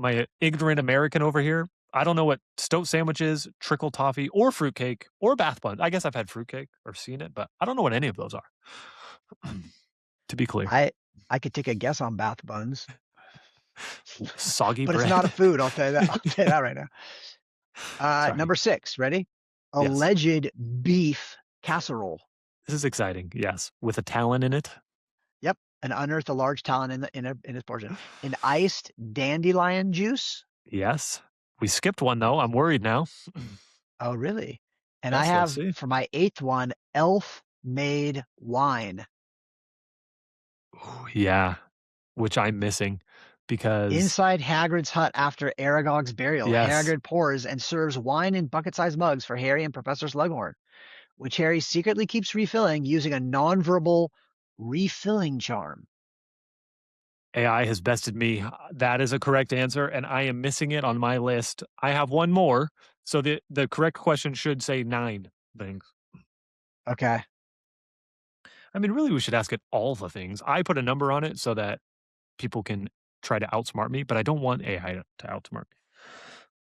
ignorant American over here. I don't know what stoat sandwich is, trickle toffee, or fruitcake, or bath bun. I guess I've had fruitcake or seen it, but I don't know what any of those are. To be clear, I could take a guess on bath buns. Soggy but bread. It's not a food. I'll tell you that. I'll tell you that right now. Number 6. Ready? Yes. Alleged beef casserole. This is exciting. Yes, with a talon in it. Yep, and unearthed a large talon in its portion. An iced dandelion juice. Yes, we skipped one though. I'm worried now. Oh, really? And yes, I have for my 8th one, elf-made wine. Ooh, yeah, which I'm missing because inside Hagrid's hut after Aragog's burial, yes. Hagrid pours and serves wine in bucket-sized mugs for Harry and Professor Slughorn, which Harry secretly keeps refilling using a non-verbal refilling charm. AI has bested me. That is a correct answer, and I am missing it on my list. I have one more, so the correct question should say 9 things. Okay. I mean, really, we should ask it all the things. I put a number on it so that people can try to outsmart me, but I don't want AI to outsmart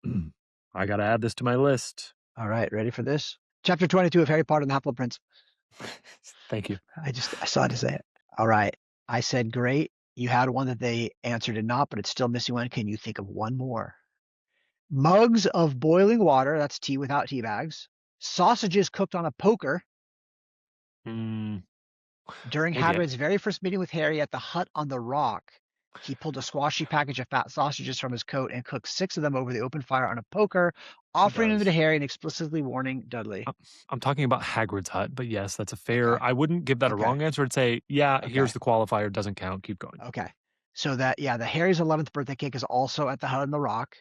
me. I got to add this to my list. All right, ready for this? Chapter 22 of Harry Potter and the Half-Blood Prince. Thank you. I saw to say it. All right. I said, great. You had one that they answered and not, but it's still missing one. Can you think of one more? Mugs of boiling water. That's tea without tea bags. Sausages cooked on a poker. During Hagrid's very first meeting with Harry at the hut on the rock, he pulled a squashy package of fat sausages from his coat and cooked 6 of them over the open fire on a poker, offering them to Harry and explicitly warning Dudley. I'm talking about Hagrid's hut, but yes, that's a fair. Okay. I wouldn't give that a wrong answer. I'd say, here's the qualifier, doesn't count. Keep going. Okay. So the Harry's 11th birthday cake is also at the hut on the rock.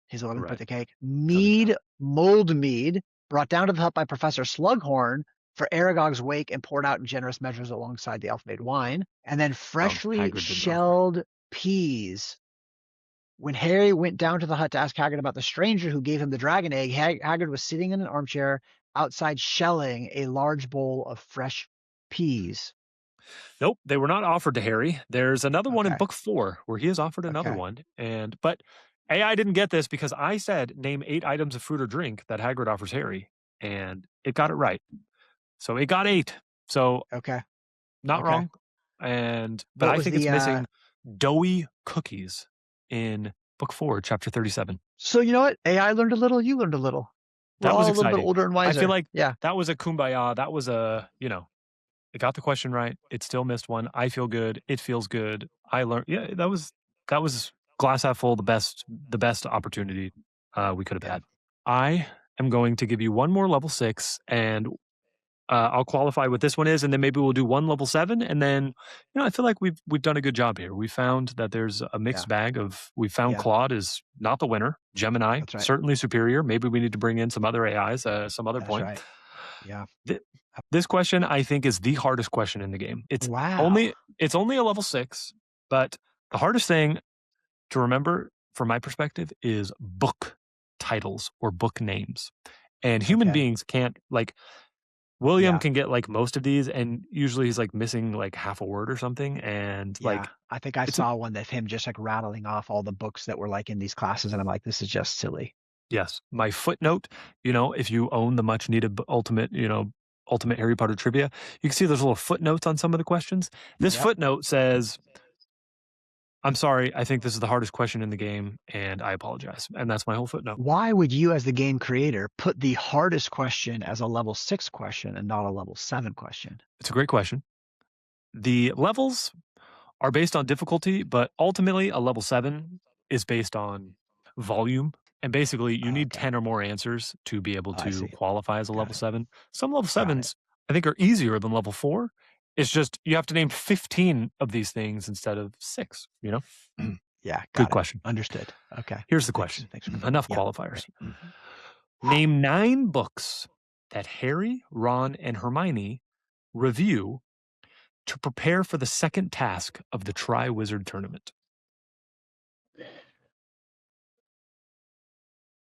His 11th birthday cake. Mulled mead, brought down to the hut by Professor Slughorn for Aragog's wake and poured out in generous measures alongside the elf-made wine. And then freshly shelled peas. When Harry went down to the hut to ask Hagrid about the stranger who gave him the dragon egg, Hagrid was sitting in an armchair outside shelling a large bowl of fresh peas. Nope, they were not offered to Harry. There's another one in book 4 where he is offered another one. But AI didn't get this because I said name 8 items of food or drink that Hagrid offers Harry, and it got it right. So it got 8. So not wrong. But I think it's missing doughy cookies in book 4, chapter 37. So you know what? AI learned a little. You learned a little. That was exciting. A little bit older and wiser. I feel like that was a kumbaya. That was a it got the question right. It still missed one. I feel good. It feels good. I learned. Yeah, that was glass half full. The best opportunity we could have had. I am going to give you one more level 6, and I'll qualify what this one is, and then maybe we'll do one level 7, and then I feel like we've done a good job here. We found that there's a mixed bag of. We found Claude is not the winner. Gemini certainly superior. Maybe we need to bring in some other AIs. Some other point. Right. Yeah. This question I think is the hardest question in the game. It's only a level 6, but the hardest thing to remember from my perspective is book titles or book names, and human beings can't William can get most of these, and usually he's missing half a word or something. And I think I saw one that him just rattling off all the books that were in these classes, and I'm like, this is just silly. Yes, my footnote. If you own the much needed ultimate Harry Potter trivia, you can see there's little footnotes on some of the questions. This footnote says, I'm sorry, I think this is the hardest question in the game, and I apologize. And that's my whole footnote. Why would you, as the game creator, put the hardest question as a level 6 question and not a level 7 question? It's a great question. The levels are based on difficulty, but ultimately a level 7 is based on volume. And basically, you need 10 or more answers to be able to qualify as a level 7. Some level 7s, I think, are easier than level 4. It's just you have to name 15 of these things instead of 6, you know? Yeah, Good question. Understood. Okay. Here's the question. Thanks Enough qualifiers. Name 9 books that Harry, Ron, and Hermione review to prepare for the second task of the Triwizard Tournament.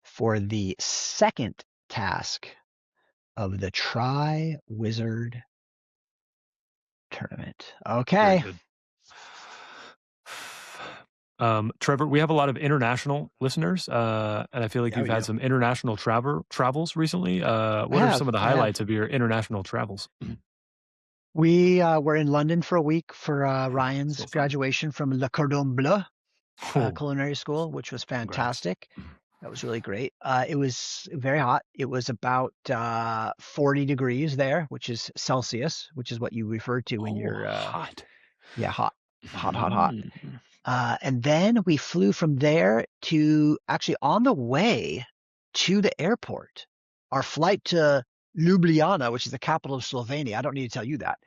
For the second task of the Triwizard Tournament. Okay. Trevor, we have a lot of international listeners, and I feel like you've had some international travels recently. What are some of the highlights of your international travels? We were in London for a week for Ryan's graduation from Le Cordon Bleu culinary school, which was fantastic. That was really great. It was very hot. It was about 40 degrees there, which is Celsius, which is what you refer to when you're hot. Yeah, hot. And then we flew from there to actually on the way to the airport. Our flight to Ljubljana, which is the capital of Slovenia. I don't need to tell you that.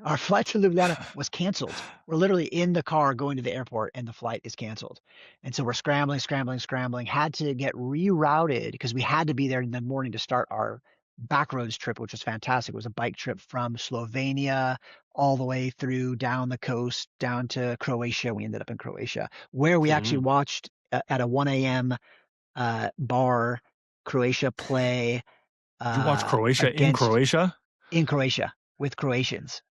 Our flight to Ljubljana was canceled. We're literally in the car going to the airport and the flight is canceled. And so we're scrambling, had to get rerouted because we had to be there in the morning to start our backroads trip, which was fantastic. It was a bike trip from Slovenia all the way through down the coast, down to Croatia. We ended up in Croatia, where we actually watched at a 1 a.m. Bar Croatia play. You watched Croatia in Croatia? In Croatia with Croatians.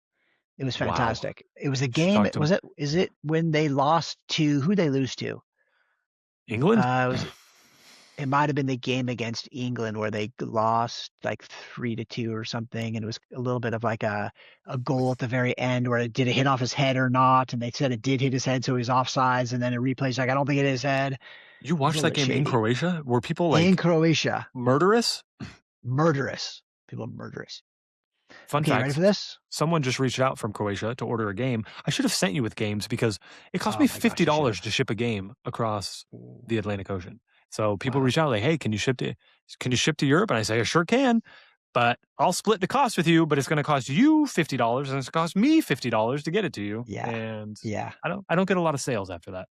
It was fantastic. Wow. It was a game. Is it when they lost to who they lose to? England? It might have been the game against England where they lost like 3-2 or something, and it was a little bit of like a goal at the very end where did it hit off his head or not, and they said it did hit his head, so he was offsides, and then it replays like I don't think it hit his head. You watched that game in Croatia? Were people like in Croatia murderous? People murderous. Fun fact, ready for this? Someone just reached out from Croatia to order a game. I should have sent you with games because it cost me $50 to ship a game across the Atlantic Ocean. So people reach out like, "Hey, can you ship to Europe?" And I say, "I sure can, but I'll split the cost with you. But it's going to cost you $50, and it's going to cost me $50 to get it to you." Yeah, and I don't get a lot of sales after that.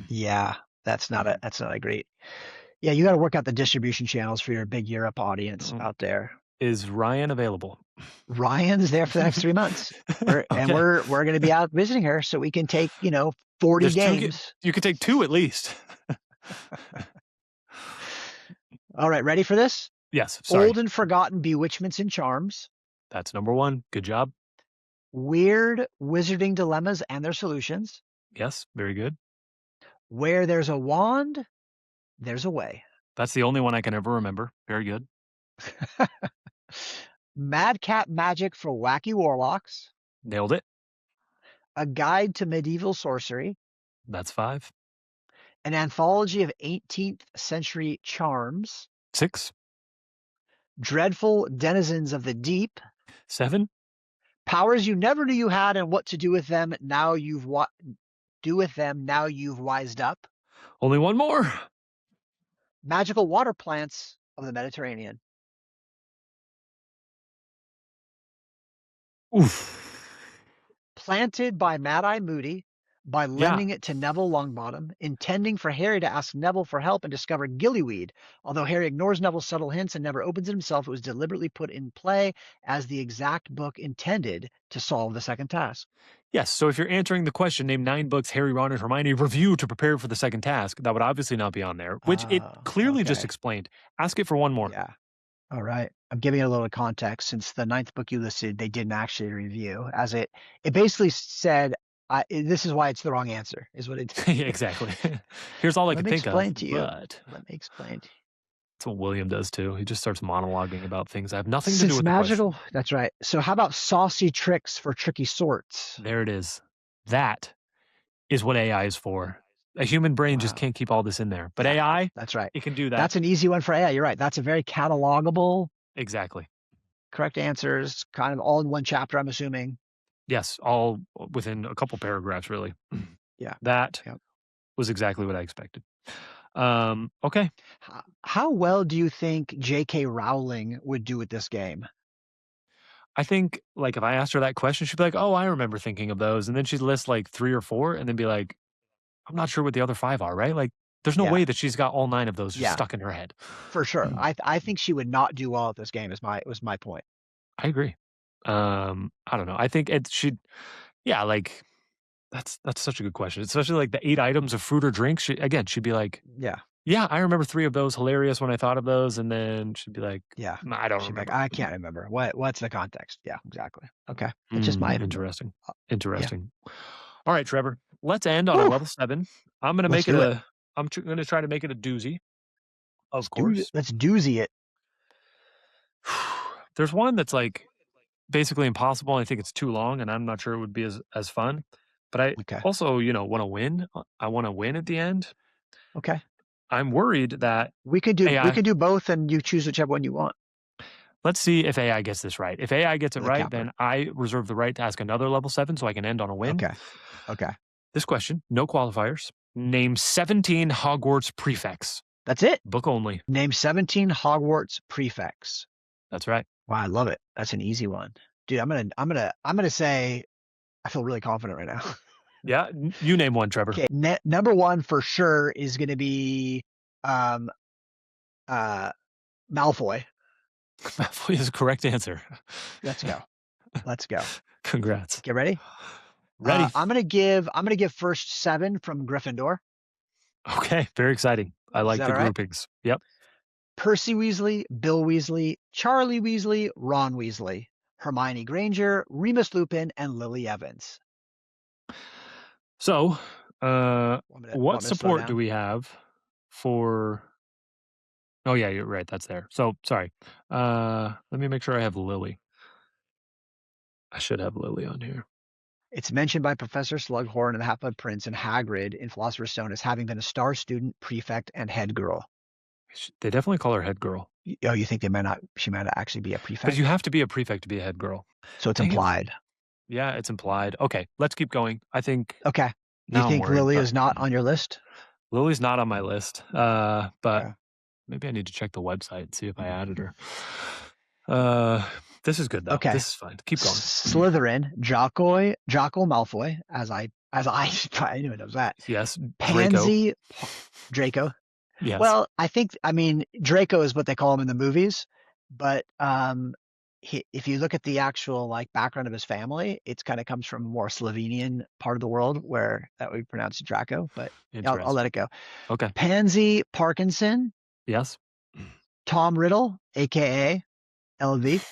Yeah, that's not a great. Yeah, you got to work out the distribution channels for your big Europe audience out there. Is Ryan available? Ryan's there for the next 3 months, and we're going to be out visiting her, so we can take 40 games. You could take 2 at least. All right, ready for this? Yes. Sorry. Old and forgotten bewitchments and charms. That's number 1. Good job. Weird wizarding dilemmas and their solutions. Yes, very good. Where there's a wand, there's a way. That's the only one I can ever remember. Very good. Madcap magic for wacky warlocks. Nailed it. A guide to medieval sorcery. That's 5. An anthology of 18th century charms. 6. Dreadful denizens of the deep. 7. Powers you never knew you had and what to do with them. Now you've wised up. Only one more. Magical water plants of the Mediterranean. Oof. Planted by Mad-Eye Moody by lending it to Neville Longbottom, intending for Harry to ask Neville for help and discover gillyweed. Although Harry ignores Neville's subtle hints and never opens it himself, it was deliberately put in play as the exact book intended to solve the second task. Yes, so if you're answering the question, name 9 books Harry, Ron, and Hermione review to prepare for the second task, that would obviously not be on there, which it clearly just explained. Ask it for one more. Yeah. All right. I'm giving it a little context. Since the 9th book you listed, they didn't actually review, as it basically said, this is why it's the wrong answer, is what it did. Yeah, exactly. Here's all I can think of. Let me explain to you. That's what William does too. He just starts monologuing about things that have nothing to do with magical. The question. That's right. So how about saucy tricks for tricky sorts? There it is. That is what AI is for. A human brain just can't keep all this in there. But AI, that's right. It can do that. That's an easy one for AI. You're right. That's a very catalogable. Exactly. Correct answers, kind of all in one chapter, I'm assuming. Yes, all within a couple paragraphs, really. Yeah. That was exactly what I expected. Okay. How well do you think J.K. Rowling would do with this game? I think, like, if I asked her that question, she'd be like, "Oh, I remember thinking of those," and then she'd list, like, 3 or 4 and then be like, "I'm not sure what the other 5 are," right? Like, there's no Yeah. way that she's got all 9 of those just Yeah. stuck in her head. For sure. I think she would not do well at this game was my point. I agree. I don't know. I think yeah, like, that's such a good question, especially, like, the 8 items of fruit or drink. She'd be like, Yeah. "Yeah, I remember 3 of those, hilarious when I thought of those," and then she'd be like, Yeah. "Nah, I don't She'd be like, remember." I can't remember. What's the context? Yeah, exactly. Okay. That's just my Interesting. yeah. Interesting. All right, Trevor, let's end on a Woo! level 7. I'm gonna Let's make it do it. gonna try to make it a doozy, of course. Let's doozy it. There's one that's, like, basically impossible, I think it's too long, and I'm not sure it would be as fun, but I Okay. also, wanna win. I wanna win at the end. Okay. I'm worried that We could AI do both and you choose whichever one you want. let's see if AI gets this right. If AI gets it The right, counter. then I reserve the right to ask another level 7 so I can end on a win. Okay. Okay. This question, no qualifiers. Name 17 Hogwarts prefects. That's it. Book only. Name 17 Hogwarts prefects. That's right. Wow, I love it. That's an easy one. Dude, I'm gonna say I feel really confident right now. Yeah, you name one, Trevor. Okay, number 1 for sure is gonna be Malfoy. Malfoy is the correct answer. Let's go. Let's go. Congrats. Get ready? Ready. I'm gonna give first 7 from Gryffindor. Okay, very exciting. I like the groupings. Right? Yep. Percy Weasley, Bill Weasley, Charlie Weasley, Ron Weasley, Hermione Granger, Remus Lupin, and Lily Evans. So, what support do we have for... Oh, yeah, you're right. That's there. So, sorry. Let me make sure I have Lily. I should have Lily on here. It's mentioned by Professor Slughorn and the Half-Blood Prince and Hagrid in Philosopher's Stone as having been a star student, prefect, and head girl. They definitely call her head girl. Oh, you think she might actually be a prefect? But you have to be a prefect to be a head girl. So it's implied. Yeah, it's implied. Okay, let's keep going. I think... Okay. You think Lily is not on your list? Lily's not on my list, but maybe I need to check the website and see if I added her. This is good, though. Okay. This is fine. Keep going. Slytherin, Draco Malfoy, as I knew knows that. Yes. Pansy, Draco. Yes. Well, I mean, Draco is what they call him in the movies, but if you look at the actual like background of his family, it's kind of comes from a more Slovenian part of the world where that would be pronounced Draco, but I'll let it go. Okay. Pansy Parkinson. Yes. Tom Riddle, aka LV.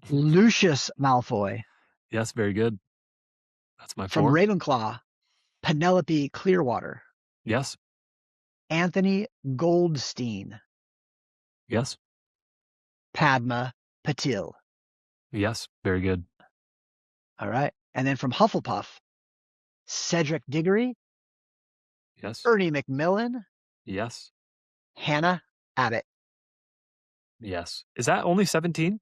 Lucius Malfoy. Yes, very good. That's my 4. From Ravenclaw, Penelope Clearwater. Yes. Anthony Goldstein. Yes. Padma Patil. Yes, very good. All right. And then from Hufflepuff, Cedric Diggory. Yes. Ernie Macmillan. Yes. Hannah Abbott. Yes. Is that only 17?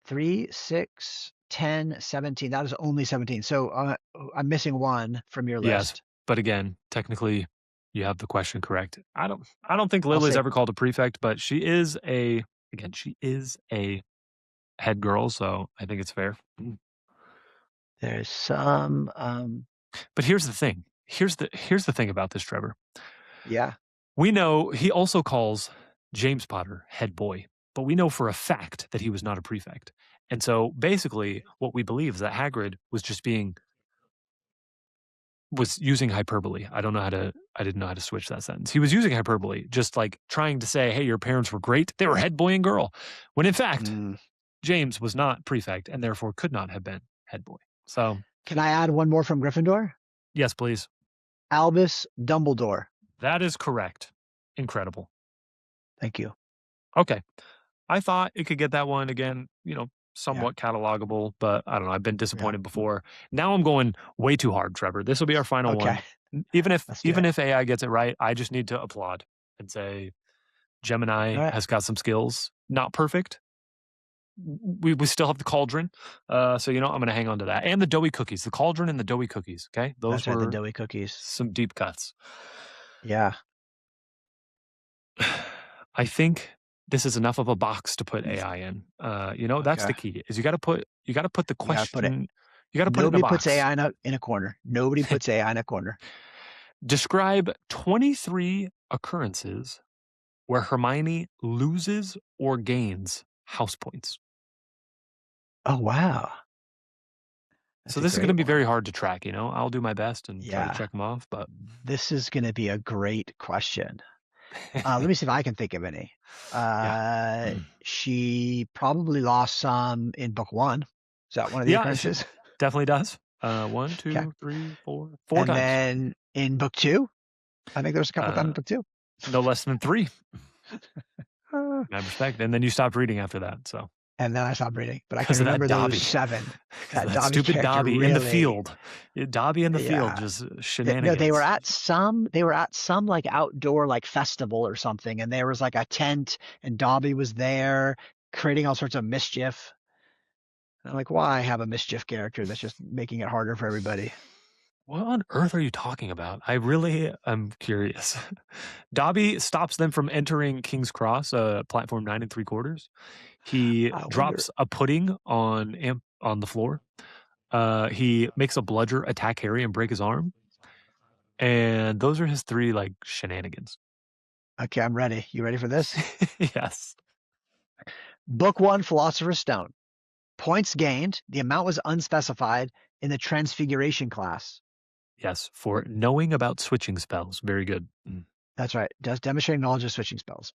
3, 6, 10, 17. That is only 17. So I'm missing one from your list. Yes, but again, technically, you have the question correct. I don't think Lily's ever called a prefect, but she is a head girl, so I think it's fair. There's some But here's the thing. Here's the thing about this, Trevor. Yeah. We know he also calls James Potter head boy, but we know for a fact that he was not a prefect. And so basically what we believe is that Hagrid was using hyperbole. I didn't know how to switch that sentence. He was using hyperbole, just like trying to say, hey, your parents were great. They were head boy and girl. When in fact, James was not prefect and therefore could not have been head boy. So can I add one more from Gryffindor? Yes, please. Albus Dumbledore. That is correct. Incredible. Thank you. Okay. I thought it could get that one again, somewhat catalogable, but I don't know. I've been disappointed before. Now I'm going way too hard, Trevor. This will be our final one. Even if AI gets it right, I just need to applaud and say Gemini has got some skills. Not perfect. We still have the cauldron. So I'm going to hang on to that. And the doughy cookies. The cauldron and the doughy cookies. Okay? Those were the doughy cookies. Some deep cuts. Yeah. I think this is enough of a box to put AI in. That's the key. Is you got to put the question. You got to put it in a box. Nobody puts AI in a corner. Nobody puts AI in a corner. Describe 23 occurrences where Hermione loses or gains house points. Oh, wow. So this is going to be very hard to track, I'll do my best and try to check them off, but this is going to be a great question. Let me see if I can think of any. She probably lost some in book 1. Is that one of the occurrences? Definitely does. 1, 2, 3, 4 times. And then in book 2, I think there was a couple times in book 2. No less than 3. I respect. And then you stopped reading after that, so. And then I stopped reading, but I can remember those 7. That stupid Dobby in the field. Dobby in the field, just shenanigans. No, they were at some like outdoor like festival or something, and there was like a tent, and Dobby was there creating all sorts of mischief. And I'm like, why have a mischief character that's just making it harder for everybody? What on earth are you talking about? I really am curious. Dobby stops them from entering King's Cross, platform 9 3/4. He drops a pudding on the floor. He makes a bludger attack Harry and break his arm. And those are his 3 like shenanigans. Okay, I'm ready. You ready for this? Yes. Book 1, Philosopher's Stone. Points gained. The amount was unspecified in the Transfiguration class. Yes, for knowing about switching spells. Very good. That's right. Does demonstrate knowledge of switching spells.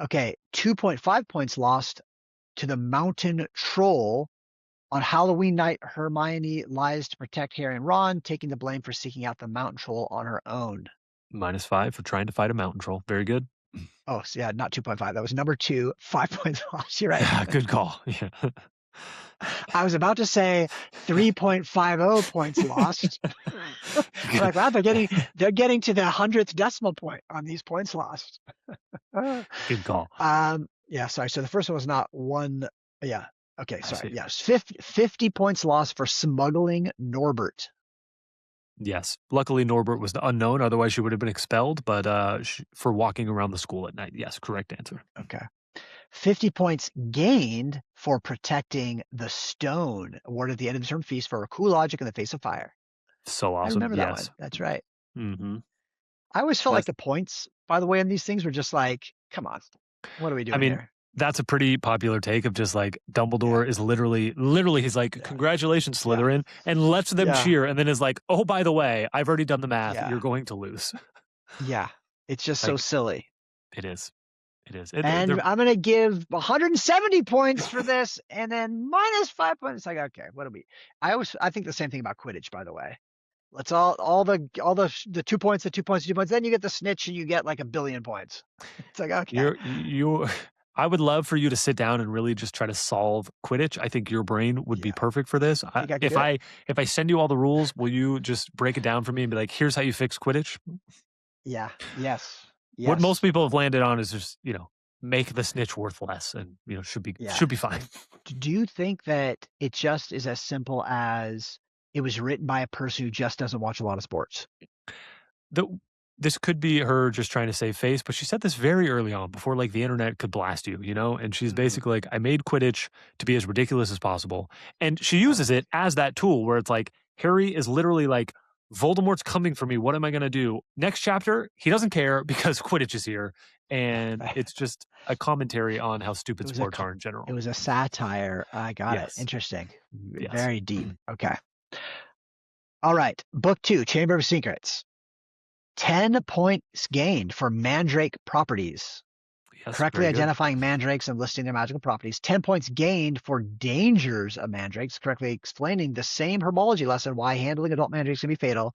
Okay, 2.5 points lost to the Mountain Troll. On Halloween night, Hermione lies to protect Harry and Ron, taking the blame for seeking out the Mountain Troll on her own. -5 for trying to fight a Mountain Troll. Very good. Oh, so yeah, not 2.5. That was number 2. 5 points lost. You're right. Good call. Yeah. I was about to say 3.50 points lost. Like, wow, they're getting to the 100th decimal point on these points lost. Good call. Yeah, sorry. So the first one was not 1. Yeah. Okay, sorry. Yes, 50 points lost for smuggling Norbert. Yes. Luckily, Norbert was the unknown. Otherwise, she would have been expelled. But for walking around the school at night. Yes, correct answer. Okay. 50 points gained for protecting the stone, awarded at the end of the term feast for a cool logic in the face of fire. So awesome. I remember that one. That's right. Mm-hmm. I always felt like the points, by the way, in these things were just like, come on, what are we doing here? That's a pretty popular take of just like Dumbledore is literally he's like, congratulations, Slytherin, and lets them cheer, and then is like, oh, by the way, I've already done the math. You're going to lose. Yeah. It's just so silly. It is. It is. And I'm going to give 170 points for this and then -5 points. It's like, okay, what do we? I think the same thing about Quidditch, by the way. Let's all the 2 points, the 2 points, 2 points. Then you get the snitch and you get like 1 billion points. It's like, okay. I would love for you to sit down and really just try to solve Quidditch. I think your brain would be perfect for this. If I send you all the rules, will you just break it down for me and be like, here's how you fix Quidditch? Yeah. Yes. What most people have landed on is just, make the snitch worth less and, should be fine. Do you think that it just is as simple as it was written by a person who just doesn't watch a lot of sports? This could be her just trying to save face, but she said this very early on before like the internet could blast you, and she's basically like, I made Quidditch to be as ridiculous as possible. And she uses it as that tool where it's like, Harry is literally like, Voldemort's coming for me. What am I going to do? Next chapter, he doesn't care because Quidditch is here. And it's just a commentary on how stupid sports are in general. It was a satire. I got it. Interesting. Yes. Very deep. Okay. All right. Book 2, Chamber of Secrets. 10 points gained for mandrake properties. Yes, correctly identifying mandrakes and listing their magical properties. 10 points gained for dangers of mandrakes, correctly explaining the same herbology lesson, why handling adult mandrakes can be fatal.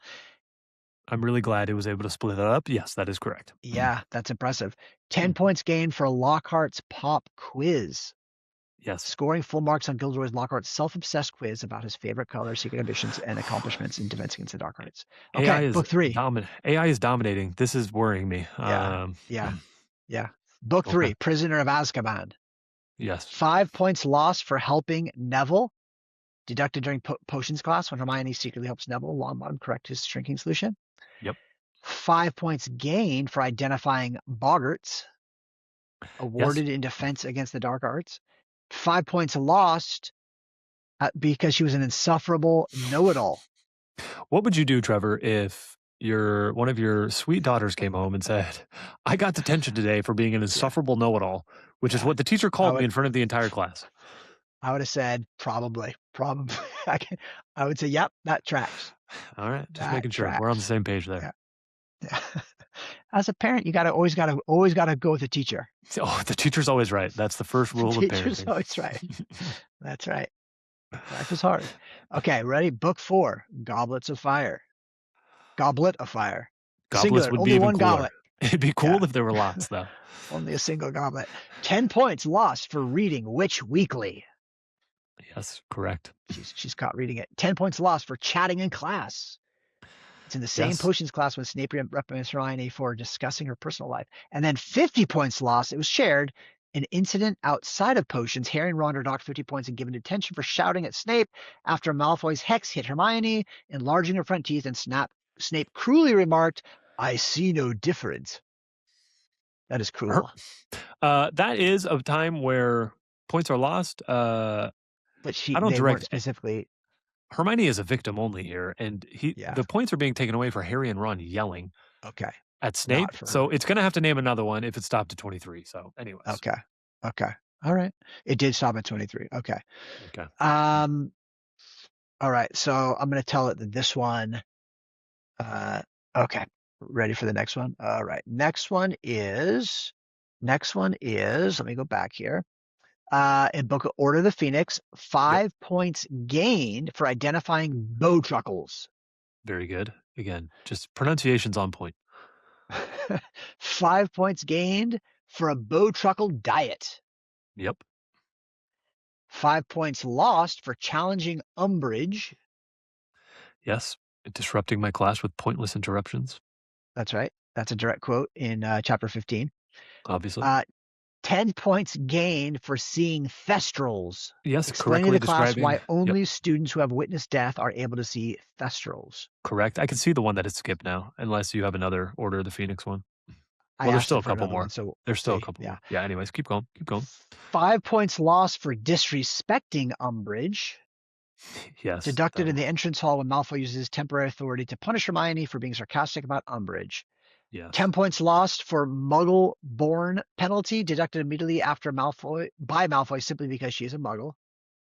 I'm really glad it was able to split it up. Yes, that is correct. Yeah, that's impressive. 10 points gained for Lockhart's pop quiz. Yes. Scoring full marks on Gilderoy's Lockhart's self-obsessed quiz about his favorite color, secret ambitions, and accomplishments in Defense Against the Dark Arts. Okay, book 3. AI is dominating. This is worrying me. Yeah. Book 3, Prisoner of Azkaban. Yes. 5 points lost for helping Neville, deducted during potions class when Hermione secretly helps Neville Longbottom correct his shrinking solution. Yep. 5 points gained for identifying boggarts. awarded in defense against the dark arts. 5 points lost because she was an insufferable know-it-all. What would you do, Trevor, if one of your sweet daughters came home and said, "I got detention today for being an insufferable know-it-all," which is what the teacher called me in front of the entire class? I would have said, probably. I would say, yep, that tracks. All right, just making sure we're on the same page there. Yeah. As a parent, you always gotta go with the teacher. Oh, the teacher's always right. That's the first rule of parenting. The teacher's always right. That's right. Life is hard. Okay, ready? Book 4, Goblets of Fire. Goblet of Fire. Goblets Singular, would only be even one cooler. goblet. It'd be cool if there were lots, though. Only a single goblet. 10 points lost for reading Witch Weekly. Yes, correct. She's caught reading it. 10 points lost for chatting in class. It's in the same potions class when Snape reprimands Hermione for discussing her personal life. And then 50 points lost. It was shared. An incident outside of potions. Harry and Ron are docked 50 points and given detention for shouting at Snape after Malfoy's hex hit Hermione, enlarging her front teeth, and Snape cruelly remarked, "I see no difference." That is cruel. That is a time where points are lost. But they weren't specifically. Hermione is a victim only here, and the points are being taken away for Harry and Ron yelling at Snape. So it's going to have to name another one if it stopped at 23. So anyways. Okay. All right. It did stop at 23. Okay. All right. So I'm going to tell it that this one. Okay. Ready for the next one? All right. Next one is, let me go back here. In Book of Order of the Phoenix, 5 points gained for identifying bowtruckles. Very good. Again, just pronunciation's on point. 5 points gained for a bowtruckle diet. Yep. 5 points lost for challenging Umbridge. Yes. Disrupting my class with pointless interruptions. That's right. That's a direct quote in chapter 15. Obviously. 10 points gained for seeing thestrals. Yes, explaining to the class why only students who have witnessed death are able to see thestrals. Correct. I can see the one that is skipped now, unless you have another Order of the Phoenix one. Well, there's still a couple more. There's still a couple more. Yeah, anyways, keep going. 5 points lost for disrespecting Umbridge. Yes. Deducted in the entrance hall when Malfoy uses his temporary authority to punish Hermione for being sarcastic about Umbridge. Yes. 10 points lost for Muggle-born penalty, deducted immediately after by Malfoy simply because she's a Muggle.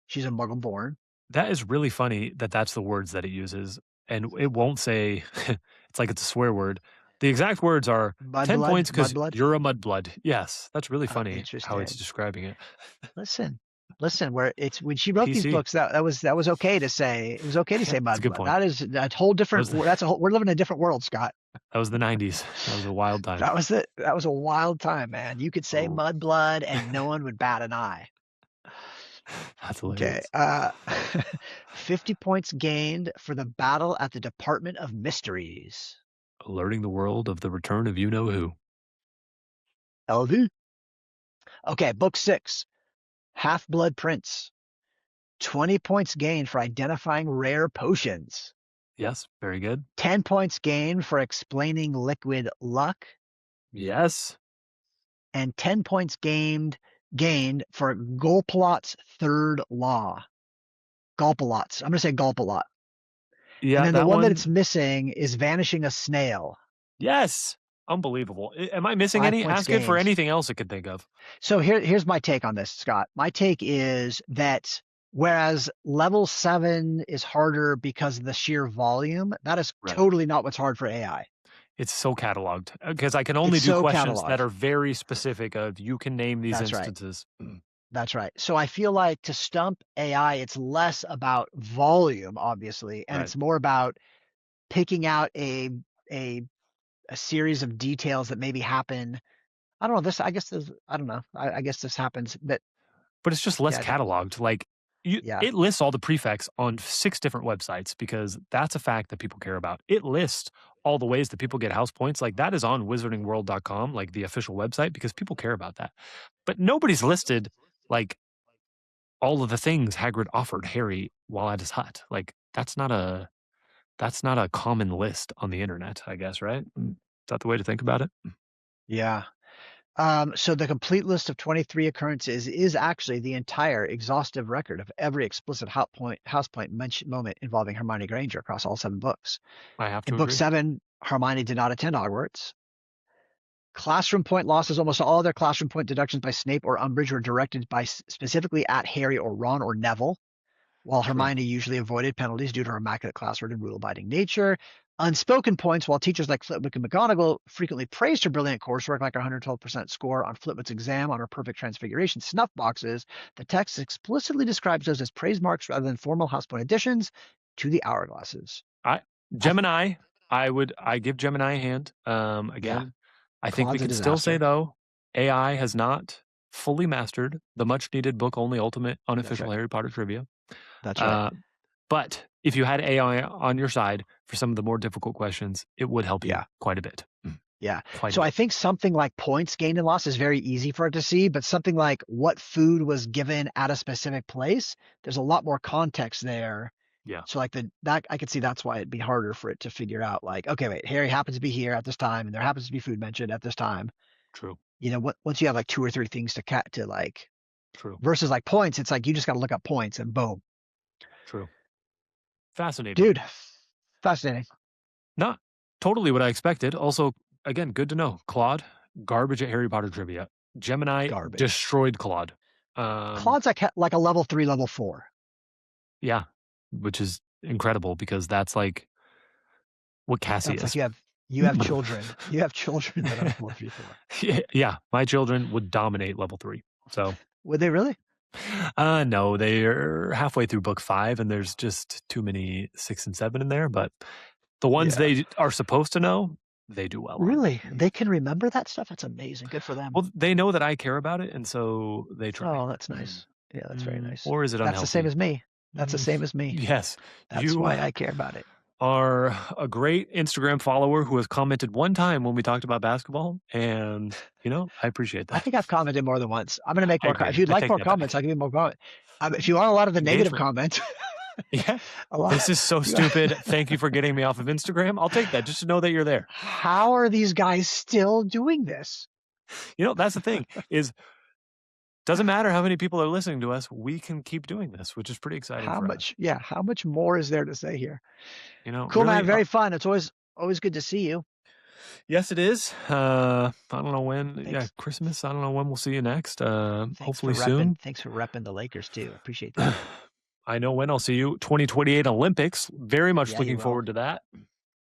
She's a Muggle-born. That is really funny that's the words that it uses. And it won't say, it's like it's a swear word. The exact words are 10 points because you're a mudblood. Yes, that's really funny how it's describing it. Listen, when she wrote these books, that was okay to say. It was okay to say mudblood. That is a whole different. We're living in a different world, Scott. That was the 90s. That was a wild time. That was a wild time, man. You could say mudblood and no one would bat an eye. That's hilarious. Okay. 50 points gained for the battle at the Department of Mysteries. Alerting the world of the return of you-know-who. LV. Okay, Book 6. Half-Blood Prince. 20 points gained for identifying rare potions. Yes, very good. 10 points gained for explaining liquid luck. Yes. And 10 points gained for Golpalot's third law. Golpalot's. I'm going to say Golpalot. Yeah, and then the one that it's missing is vanishing a snail. Yes. Unbelievable. Am I missing any? Ask it for anything else it could think of. So here's my take on this, Scott. My take is that whereas level 7 is harder because of the sheer volume, that is totally not what's hard for AI. It's so cataloged because I can only do questions that are very specific of you can name these instances. That's right. So I feel like to stump AI, it's less about volume, obviously, and it's more about picking out a series of details that maybe happen. I don't know. I don't know. I guess this happens, but it's just less cataloged. Like it lists all the prefects on 6 different websites because that's a fact that people care about. It lists all the ways that people get house points. Like that is on wizardingworld.com, like the official website, because people care about that. But nobody's listed like all of the things Hagrid offered Harry while at his hut. Like that's not a common list on the internet, I guess, right? Is that the way to think about it? Yeah. So the complete list of 23 occurrences is actually the entire exhaustive record of every explicit house point moment involving Hermione Granger across all 7 books. I have to In book agree. 7, Hermione did not attend Hogwarts. Classroom point losses, almost all their classroom point deductions by Snape or Umbridge were directed by specifically at Harry or Ron or Neville, while Hermione usually avoided penalties due to her immaculate classwork and rule-abiding nature. Unspoken points, while teachers like Flitwick and McGonagall frequently praised her brilliant coursework, like her 112% score on Flitwick's exam on her perfect transfiguration snuff boxes, the text explicitly describes those as praise marks rather than formal house point additions to the hourglasses. Gemini, I give Gemini a hand. Again, I think Claude's we can still say, though, AI has not fully mastered the much-needed book-only ultimate unofficial Harry Potter trivia. That's right. But if you had AI on your side for some of the more difficult questions, it would help you quite a bit. Yeah. So I think something like points gained and lost is very easy for it to see, but something like what food was given at a specific place, there's a lot more context there. Yeah. So like that I could see that's why it'd be harder for it to figure out, like, okay, wait, Harry happens to be here at this time, and there happens to be food mentioned at this time. True. Once you have like 2 or 3 things to like. True. Versus like points, it's like you just got to look up points and boom. True. Fascinating. Dude, fascinating. Not totally what I expected. Also, again, good to know. Claude, garbage at Harry Potter trivia. Gemini destroyed Claude. Claude's like a level 3, level 4. Yeah, which is incredible because that's like what Cassie is. Like you have children. You have children that are level 3, 4. Yeah, my children would dominate level 3. So would they really? No, they're halfway through book 5, and there's just too many 6 and 7 in there. But the ones they are supposed to know, they do well. Really? They can remember that stuff? That's amazing. Good for them. Well, they know that I care about it, and so they try. Oh, that's nice. Yeah, that's very nice. Or is it unhealthy? That's the same as me. That's the same as me. Yes. That's why I care about it. Are a great Instagram follower who has commented one time when we talked about basketball, and I appreciate that. I think I've commented more than once. I'm going to make more comments. If you'd like more comments, I'll give you more comments. If you want a lot of the negative comments. Yeah. This is so stupid. Thank you for getting me off of Instagram. I'll take that just to know that you're there. How are these guys still doing this? That's the thing is, doesn't matter how many people are listening to us, we can keep doing this, which is pretty exciting. How much more is there to say here? Cool, really, man. Very fun. It's always good to see you. Yes, it is. I don't know when. Thanks. Yeah, Christmas. I don't know when we'll see you next. Hopefully soon. Thanks for repping the Lakers too. Appreciate that. I know when I'll see you. 2028 Olympics. Very much looking forward to that.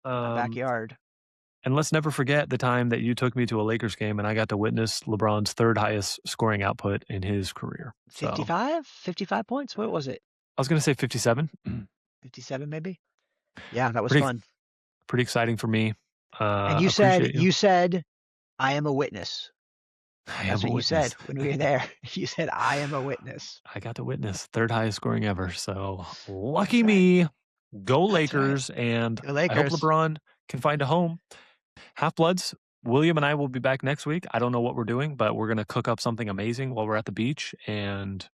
Backyard. And let's never forget the time that you took me to a Lakers game and I got to witness LeBron's 3rd highest scoring output in his career. 55? 55 points? What was it? I was going to say 57. 57 maybe? Yeah, that was fun. Pretty exciting for me. And you said, I am a witness. That's what you said when we were there. You said, I am a witness. I got to witness 3rd highest scoring ever. So lucky me. Go Lakers. And I hope LeBron can find a home. Half-Bloods, William and I will be back next week. I don't know what we're doing, but we're going to cook up something amazing while we're at the beach. And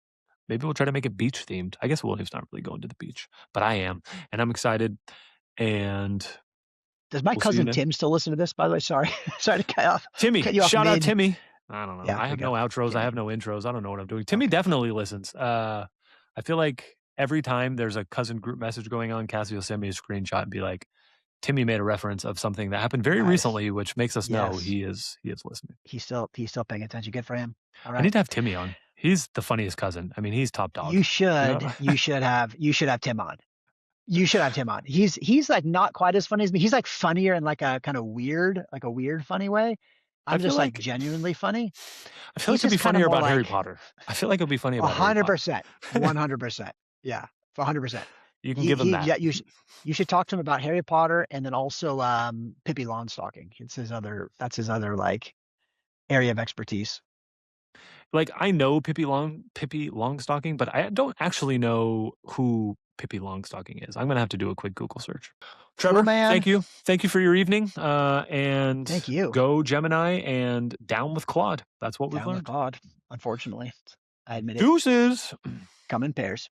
maybe we'll try to make it beach themed. I guess William's not really going to the beach, but I am. And I'm excited. And does my cousin Tim still listen to this, by the way? Sorry to cut off. Timmy, shout out Timmy. I don't know. Yeah, I have no outros. Timmy. I have no intros. I don't know what I'm doing. Timmy definitely listens. I feel like every time there's a cousin group message going on, Cassie will send me a screenshot and be like, Timmy made a reference of something that happened very recently, which makes us know he is listening. He's still paying attention. Good for him. All right. I need to have Timmy on. He's the funniest cousin. I mean, he's top dog. You should. You should have Tim on. You should have Tim on. He's like not quite as funny as me. He's like funnier in like a kind of weird, funny way. I'm just like genuinely funny. I feel like it'd be funnier about Harry Potter. I feel like it'll be funny about 100%. 100%. Yeah, 100%. You can give him that. Yeah, you should talk to him about Harry Potter and then also Pippi Longstocking. That's his other like area of expertise. Like I know Pippi Longstocking, but I don't actually know who Pippi Longstocking is. I'm gonna have to do a quick Google search. Trevor, thank you for your evening. And thank you. Go Gemini and down with Claude. That's what we've learned. With Claude, unfortunately, I admit it. Deuces. Come in pairs.